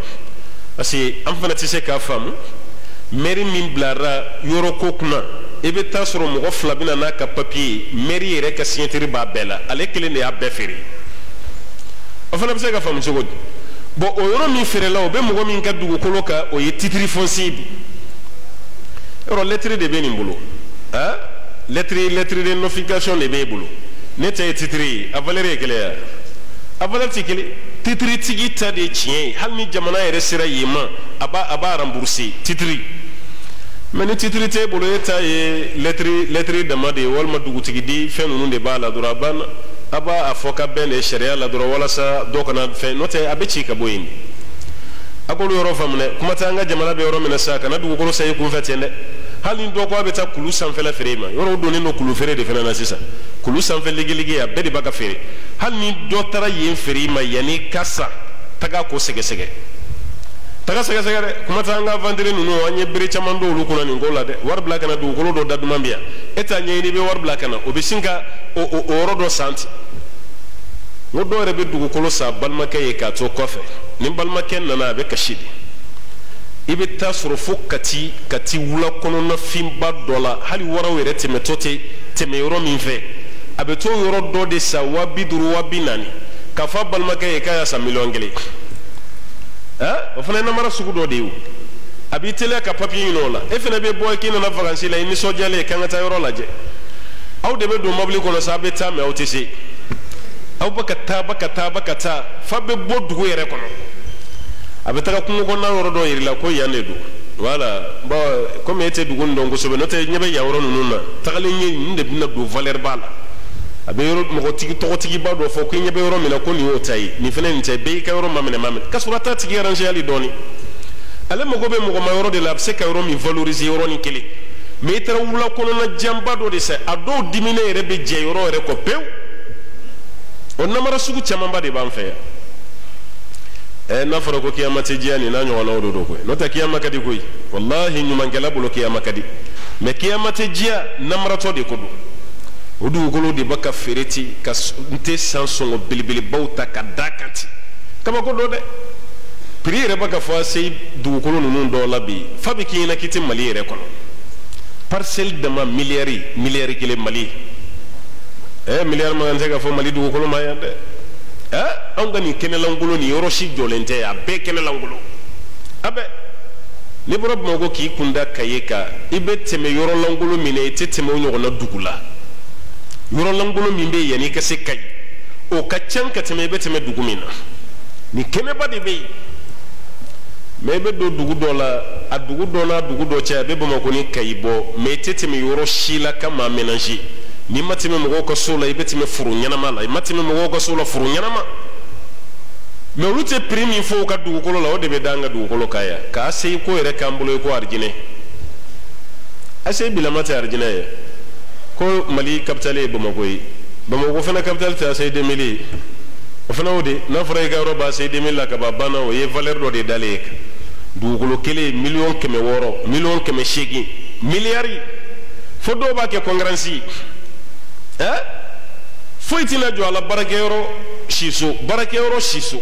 parce que an fana tɛ se k'a faamu mairie min bilara yɔrɔ ko kunna i bɛ taa sɔrɔ mɔgɔ fila bɛ na n'a ka papier ye mairie yɛrɛ ka signature b'a bɛɛ la ale kelen de y'a bɛɛ feere o fana bɛ se ka faamu cogo di bon o yɔrɔ min feerela o bɛ mɔgɔ min ka dugukolo kan o ye titre foncier bi yɔrɔ lettre de bɛ nin bolo lettre de notification de b'e bolo ne ta ye titre ye a valeur ye kelen ya a valeur tɛ kelen titre tigi ta de ye tiɲɛ ye hali ni jamana yɛrɛ sera yen ma a b'a rembourser titre mais ni titre t'e bolo e ta ye lettre dama de ye walima dugutigi di fɛn ninnu de b'a la dɔrɔn a banna a b'a fɔ ka bɛn de sariya la dɔrɔn walasa dɔ kana fɛn n'o tɛ a bɛ ci ka bɔ yen a k'olu yɔrɔ faamu dɛ kuma tɛ an ka jamana bɛ yɔrɔ min na sa kana dugukolo san i kunfɛ ten dɛ hali ni dɔ ko a bɛ taa kulu sanfɛla feere ma yɔrɔ donnen don kulu feere de fana na sisan kulu sanfɛ ligiligi a bɛɛ de b'a ka feere hali ni dɔ taara yen feere i ma yanni ka sa taga ko sɛgɛsɛgɛ taga sɛgɛsɛgɛ dɛ kuma tɛ an ka ventire ninnu an ye bere caman don olu kunna nin ko la dɛ wari bila kana dugukolo dɔ da duman bɛ yan e t'a ɲɛɲini i bɛ wari bila kana o bɛ sin ka o yɔrɔ dɔ san ten n ko dɔw yɛrɛ bɛ dugukolo san balimakɛ ye k'a to kɔfɛ ni balimakɛ nana a bɛ kasi de i bɛ taa sɔrɔ fo kati wula kɔnɔna finba dɔ la hali waraw yɛrɛ tɛmɛtɔ tɛ tɛmɛ yɔrɔ min fɛ a bɛ to yɔrɔ dɔ de san 50,000 40,000 k'a fɔ a balimakɛ ye k'a y'a san 1,000,000 o fana ye namara sugu dɔ de ye o a b'i teliya ka papier ɲini o la e fana bɛ bɔ k'i nana vacances la i nisɔndiyalen k'an ka taa yɔrɔ lajɛ aw de bɛ don mobili kɔnɔ sa aw bɛ taa mais aw tɛ se aw bɛ ka taa f'a bɛ bɔ dugu yɛrɛ kɔnɔ a bɛ taga kungo kɔnɔna yɔrɔ dɔ yir'i la ko yan de don voilà bon comme e tɛ dugu nin dɔn kosɛbɛ n'o tɛ ɲɛ bɛ yan yɔrɔ ninnu na tagalen ɲɛ nin de bɛna don valeur b'a la a bɛ yɔrɔ mɔgɔtigi tɔgɔtigiba dɔ fɔ ko i ɲɛ bɛ yɔrɔ min na ko nin y'o ta ye nin fana nin tɛ bɛɛ y'i ka yɔrɔ maminɛ k'a sɔrɔ a t'a tigi arranger hali dɔɔni ale mago bɛ mɔgɔ ma yɔrɔ de la a bɛ se ka yɔrɔ min valoriser yɔrɔnin kelen mais i taara wula kɔnɔna janba dɔ de sɛ a dɔw dimine yɛrɛ bɛ jɛ yɔrɔ yɛrɛ kɔ pewu o namara sugu camanba de b'an fɛ yan n'a fɔra ko kiyama tɛ diya nin n'a ɲɔgɔnnaw de don koyi n'o tɛ kiyama ka di koyi wallahi ɲumankɛla bolo kiyama ka di mais kiyama tɛ diya namaratɔ de ko don o dugukolo de b'a ka feere ten ka n tɛ san sɔngɔ belebelebaw ta ka da kan ten kabako don dɛ prix yɛrɛ b'a ka fɔ a se dugukolo ninnu dɔw la bi fa bɛ k'i ɲɛna k'i tɛ mali yɛrɛ kɔnɔ parcelle dama miliyari kelen mali miliyari ma kan tɛ ka fɔ mali dugukolo ma yan dɛ anw ka nin kɛnɛlankolon nin yɔrɔ si jɔlen tɛ a bɛɛ kɛnɛlankolon a bɛɛ n'i bɔra bamakɔ k'i kun da kaye kan i bɛ tɛmɛ yɔrɔlankolon min na i tɛ tɛmɛ o ɲɔgɔnna dugu la yɔrɔlankolon min bɛ yen yanni i ka se kayi o ka ca ka tɛmɛ i bɛ tɛmɛ dugu min na nin kɛnɛba de bɛ yen mais i bɛ don dugu dɔ la a dugu dɔ n'a dugu dɔ cɛ a bɛ bamakɔ ni kayi bɔ mais i tɛ tɛmɛ yɔrɔ si la ka maa ménager n'i ma tɛmɛ mɔgɔw ka so la i bɛ tɛmɛ foro ɲɛnama la i ma tɛmɛ mɔgɔw ka so la foro ɲɛnama mais olu tɛ prix min fɔ u ka dugukolo la o de bɛ da an ka dugukolo kan yan k'a se ko yɛrɛ k'an bolo ko arijinɛ a se bilama tɛ arijinɛ ye ko mali capitale ye bamakɔ ye bamakɔ fana capitale tɛ a se 2000 ye o fana o de n'a fɔra i ka yɔrɔ b'a se 2000 la ka ban banna o ye valeur dɔ de dalen ye dugukolo kelen $1,600,000 $1,800,000 miliyari fo dɔw b'a kɛ concurrence foyi tɛna jɔ a la baarakɛyɔrɔ siso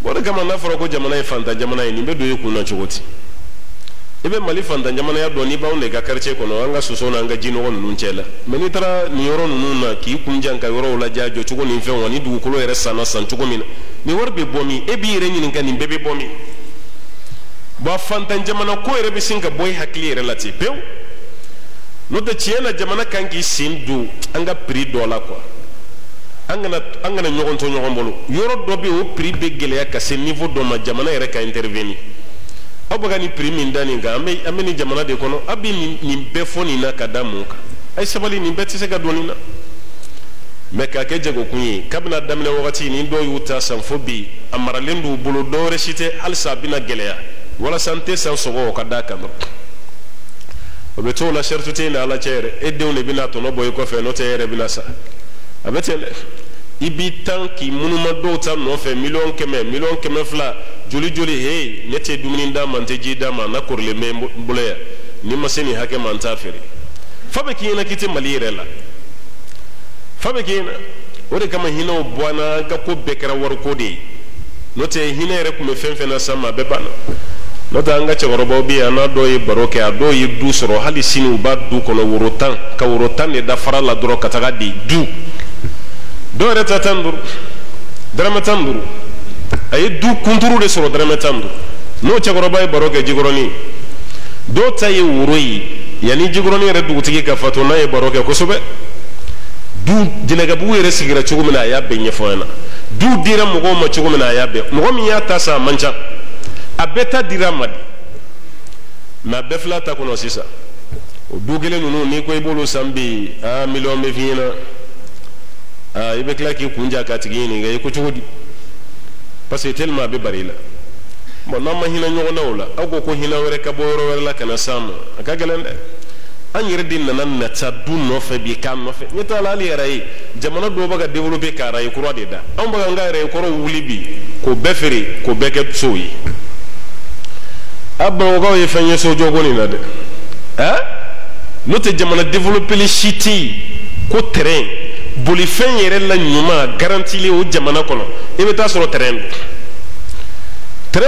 o de kama n'a fɔra ko jamana ye fantan jamana ye nin bɛ don i kun na cogo di ibe mali fanta jamana ya do ni bawnde ga quartier kono anga soso na anga jino ko nun cela meni tara ni yoro nun na ki kunjan ka yoro la jajo chugo ni fen woni du kulo ere sana san chugo mina ni warbe bomi e bi re ni ngani bebe bomi ba fanta jamana ko ere be singa boy hakli ere lati pew no de ciena jamana kanki sindu anga prix dola quoi angana nyogon to nyogon bolu yoro do be o prix be gele ya ka se niveau do ma jamana ere ka intervenir abaga ni prix min dani ga ameni jamana de kono abi ni be foni na kadamu ka ay sabali ni beti se ga donina me ka ke jego kunyi kabna damne wakati ni do yuta san fobi amara lendu bulu do resite al sabina geleya wala sante san sogo ka da kam o be to la shertu te na ala chere e de ne bina to no boy ko fe no te ere bina sa abetele ibi tanki munuma do ta no fe million keme fla joli he nete dumini da man te ji da ma na korle me buleya ni maseni hake man ta fere fabe kina kite malire la fabe kina ore kama hina o bwana ka ko bekara war ko de note hina ere kuma fenfe na sama be bana nota anga che worobo bi ana do yi baroke a do yi du soro hali sinu ba du kono wurotan ka wurotan ne da fara la dro kataga di du do reta tandur drama tandur ay du kunturu de soro drama tandur no che worobo baroke jigoroni do tayi wuroi yani jigoroni re du tigi ka fato na e baroke ko sobe du dinaga bu yere sigira chugumina ya benye foena du dira mugo ma chugumina ya be mugo mi ya tasa mancha abeta dira mad na befla ta kono sisa o dugele nunu ni ko ibolo sambi a million me fina a ibe kla ki kunja ka tigini ngai ko chugudi parce que tellement be barila bon na ma hina nyogo nawla ago ko hina were ka boyoro were la kana sama aka galande an yere din nan na ta du no fe bi kan no fe nyeta la ali rai jamana do baga développer ka rai ko de da an baga nga rai ko wuli bi ko beferi ko beke soyi abba go ye fanye so jogo ni na de no te jamana développer le city ko terrain boli fen yere la nyuma garantie le o jamana kono e be ta soro terrain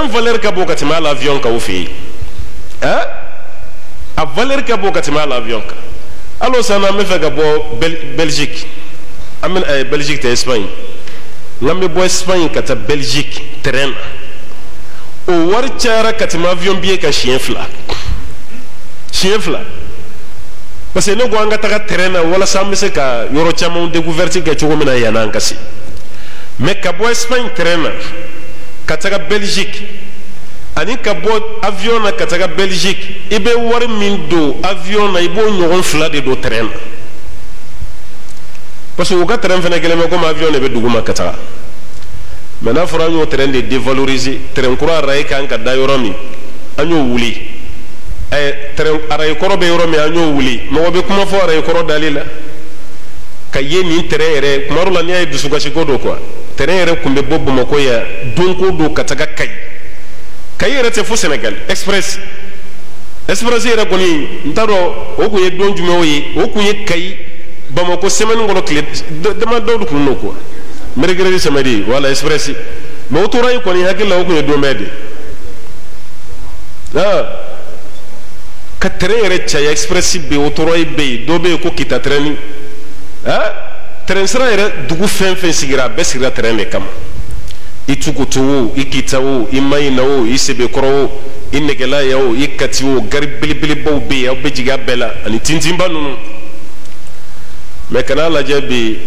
valeur ka bo katima l'avion ka o fi a valeur ka bo katima l'avion ka alors ça na me fait ka bo Belgique amen ay Belgique te Espagne lambe bo Espagne ka ta Belgique terrain o war cara katima avion biye ka chien fla parce que no go anga ta terrain wala sambe se ka yoro chama découverte ka chugo mina yana ngasi mais ka bo Espagne terrain ka ta Belgique ani ka bo avion na ka ta Belgique ibe war min do avion na ibo nyogon fla de do terrain parce que o ka terrain fene keleme comme avion ne be duguma ka ta maintenant fora nyo terrain de dévaloriser terrain kura ray kan ka da yoromi anyo wuli terrain aray koro be yoromi anyo wuli mo be kuma fo aray koro dalila ka yeni terrain ere kuma rula ni ay dusuga shigodo quoi terrain ere kumbe bobbo mako ya donko do kataga kay ere te fo Sénégal express ere goni ntaro o ko ye don jume o ye o ko ye kay bamako semaine ngolo clé dama do ko no quoi mercredi samedi wala express mo to ray ko ni hakilla o ko ye do mede ka terrain ere cha express be o to ray be do be ko kita training terrain sera ere dugu fen sigira be sigira terrain de kam itukutu ikitawo imayinawo isebe koro inegela yawo ikatiwo garibili bo be ya be jiga bela ani tintimba nunu me kana la jebi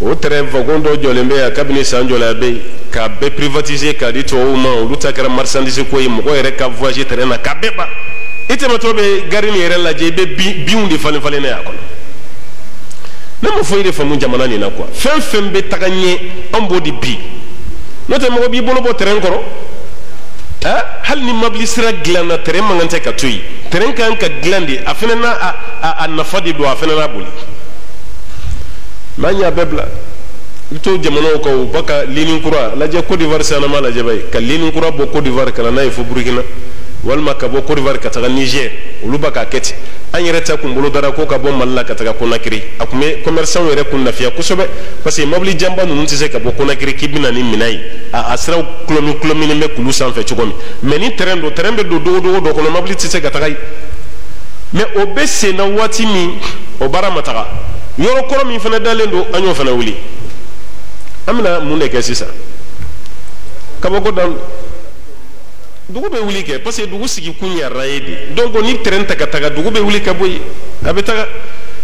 o terrain vagondo jolembe ya kabini sanjola be ka be privatiser ka dito o ma o lutakara marchandise ko yimo ko ere ka voyager terrain na ka beba itema to be garini ere la jebe biundi falen na yakono namo foyde famu jamana ni na quoi fen be tagagne ambodi bi note mo bi bolo bo terrain koro hal ni mabli sira glana terrain mangante ka tuy terrain kan ka glandi afena na a nafadi do afena na boli manya bebla to jamana ko baka linin kura la je Côte d'Ivoire sana mala je bay ka linin kura bo Côte d'Ivoire kala na fo Burkina walma ka bɔ Côte d'Ivoire ka taga Niger olu ba ka kɛti an yɛrɛ ta kun bolo dara ko ka bɔ Mali la ka taga Conakry a kun bɛ commerçant yɛrɛ kun lafiya kosɛbɛ parce que mobili janba ninnu tɛ se ka bɔ Conakry k'i bɛna ni minɛn ye a siraw kulominen bɛ kulu sanfɛ cogo min mais ni terrain bɛ don dogo dɔ kɔnɔ mobili tɛ se ka taga yen mais o bɛ sen na waati min o baara ma taga yɔrɔ kɔrɔ min fana dalen don an y'o fana wuli an bɛna mun de kɛ sisan kabako dan dugu bɛ wuli kɛ parce que dugu sigi kun yɛrɛ ye de donc ni terrain ta ka taga dugu bɛ wuli ka bɔ yen a bɛ taga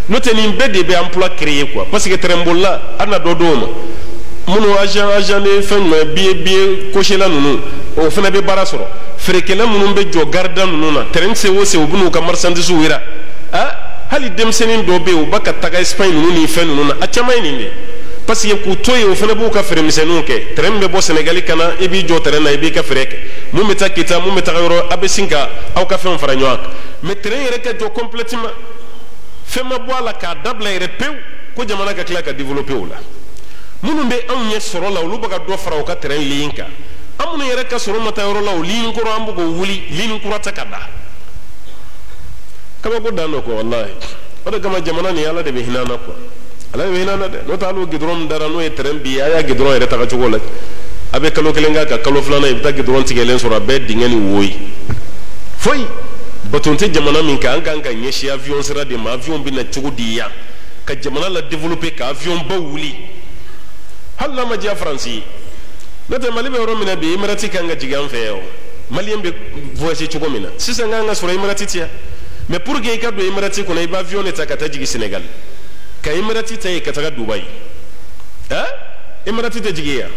n'o tɛ nin bɛɛ de bɛ emploi créer quoi parce que terrain bolila a na dɔ d'o ma minnu agent de fɛn jumɛn billet kosela ninnu o fana bɛ baara sɔrɔ feerekɛla minnu bɛ jɔ garida ninnu na terrain se o se u bɛ n'u ka marchandise yira hali denmisɛnnin dɔw bɛ yen u b'a ka taga Espagne ninnu ni fɛn ninnu na a caman ye nin de parce que k'u to yen o fana b'u ka feeremisɛnninw kɛ terrain min bɛ bɔ Sénégal ka na i b'i jɔ terrain na i b'i ka feere kɛ mun bɛ taa Kita mun bɛ taga yɔrɔ a bɛ sin ka aw ka fɛnw fara ɲɔgɔn kan mais terrain yɛrɛ ka jɔ complètement fɛn ma bɔ a la k'a dabila yɛrɛ pewu ko jamana ka tila ka développer o la minnu bɛ anw ɲɛ sɔrɔ la olu bɛ ka dɔ fara u ka terrain ligne kan an minnu yɛrɛ ka sɔrɔ ma taa yɔrɔ la o ligne kɔrɔ an bɛ k'o wuli ligne kura tɛ ka da kabako dan dɔ ko walahi o de kama jamana nin Ala de bɛ hinɛ an na quoi Ala de bɛ hinɛ an na dɛ n'o tɛ hali o goudron min dara n'o ye terrain bi a y'a goudron yɛrɛ taga cogo la a bɛ kalo kelen k'a kan kalo filanan i bɛ taa goudron tigɛlen sɔrɔ a bɛɛ dingɛ ni wo ye foyi baton tɛ jamana min kan an kan ka ɲɛsin avion sira de ma avion bɛ na cogo di yan ka jamana la développer ka avion ba wuli hali n'a ma diya Faransi ye n'o tɛ Mali bɛ yɔrɔ min na bi Emirati kan ka jigin an fɛ yan o Maliyɛn bɛ voyager cogo min na sisan kan ka sɔrɔ Emirati tɛ yan mais pour que i ka don Emirati kɔnɔ i bɛ avion de ta ka taa jigin Sénégal ka Emirati ta yen ka taga Dubaï Emirati tɛ jigin yan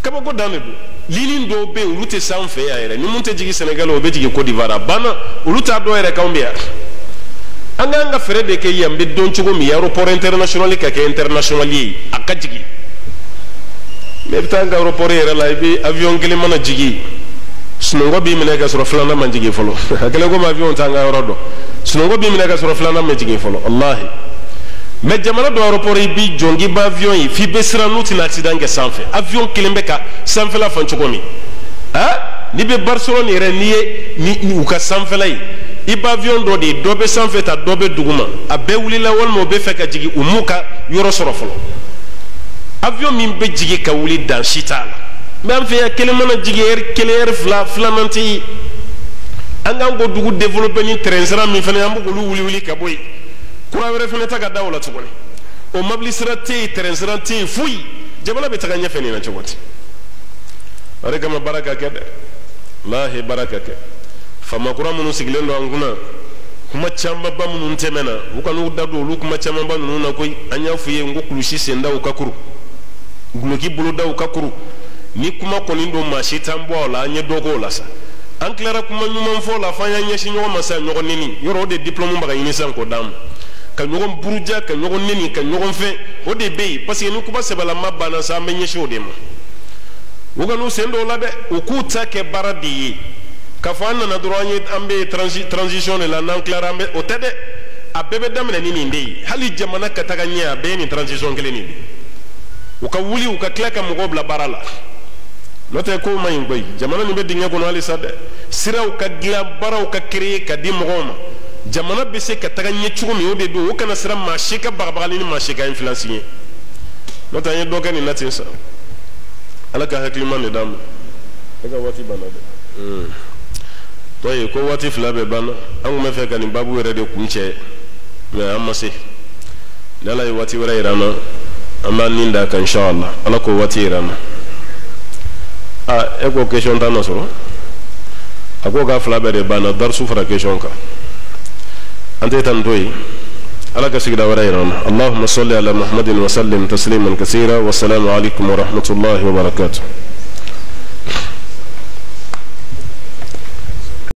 kabako dan de don ligne dɔw bɛ yen olu tɛ s'an fɛ yan yɛrɛ ni mun tɛ jigin Sénégal o bɛ jigin Côte d'Ivoire a banna olu t'a dɔn yɛrɛ k'anw bɛ yan an k'an ka fɛɛrɛ de kɛ yan bɛ dɔn cogo min aéroport international ka kɛ international ye a ka jigin mais i bɛ taa an ka aéroport yɛrɛ la i bɛ avion kelen mana jigin sunɔgɔ b'i minɛ ka sɔrɔ filanan ma jigin fɔlɔ a kɛlen komi avion t'an ka yɔrɔ dɔn sunɔgɔ b'i minɛ ka sɔrɔ filanan ma jigin fɔlɔ walahi mais jamana dɔ aéroport i b'i jɔ k'i bɛ avion ye f'i bɛ siran n'u tɛna accident kɛ sanfɛ avion kelen bɛ ka sanfɛla fan cogo min n'i bɛ Barcelone yɛrɛ n'i ye ni u ka sanfɛla ye i bɛ avion dɔ de ye dɔ bɛ sanfɛ ta dɔ bɛ duguma a bɛɛ wulila walima o bɛ fɛ ka jigin u m'u ka yɔrɔ sɔrɔ fɔlɔ avion min bɛ jigin ka wuli dan si t'a la mais an fɛ yan kelen mana jigin heure kelen heure fila filanan tɛ ye an k'an ko dugu développer ni terrain sira min fana an bɛ k'olu wuli ka bɔ yen kura wɛrɛ fana ta ka da o la tuguni o mobili sira tɛ yen terrain sira tɛ yen foyi jamana bɛ taga ɲɛfɛ nin na cogo di o de kama baara ka kɛ dɛ walahi baara ka kɛ faama kura minnu sigilen don an kunna kuma camanba minnu tɛmɛna u ka n'u da don olu kuma camanba ninnu na koyi an y'a f'i ye n ko kulusi sendaw ka kuru guloki bolodaw ka kuru ni kuma kɔni don maa si t'an bɔ o la an ye dɔ k'o la sa an tilara kuma ɲuman fɔ la f'an y'an ɲɛsin ɲɔgɔn ma sa ɲɔgɔn neni yɔrɔ o de diplôme bɛ ka ɲini sisan k'o d'an ma ka ɲɔgɔn buruja ka ɲɔgɔn neni ka ɲɔgɔn fɛn o de bɛ yen parce que ni kuma sɛbɛlama banna sa an bɛ ɲɛsin o de ma u ka n'u sen dɔw la dɛ u k'u ta kɛ baara de ye k'a fɔ an nana dɔrɔn an bɛ transition de la n'an tilara an bɛ o tɛ dɛ a bɛɛ bɛ daminɛ ni nin de ye hali jamana ka taga ɲɛ a bɛɛ ye nin transition kelen nin de u ka wuli u ka tila ka mɔgɔw bila baara la n'o tɛ ko ma ɲi koyi jamana nin bɛ dingɛ kɔnɔ halisa dɛ siraw ka dilan baaraw ka créer ka di mɔgɔw ma jamana bɛ se ka taga ɲɛ cogo min o de don o kana siran maa si ka bagabagali ni maa si ka influence ye n'o tɛ an ye dɔ kɛ nin na ten sa ala ka hakiliman de d'an ma e ka waati banna dɛ tɔ ye ko waati fila bɛɛ banna an tun bɛ fɛ ka nin babu yɛrɛ de kun cɛ mais an ma se ni ala ye waati wɛrɛ yira an na an b'an nin da kan inshallah ala k'o waati yira an na e ko question t'an na sɔrɔ a ko k'a fila bɛɛ de banna darisu fara question kan an tɛ taa nin to yen ala ka sigida wɛrɛ yira an na allahumma salli ala muhammadin wa sallim tasliman kasira wassalamu alaikum wa rahmatullahi wa barakatuh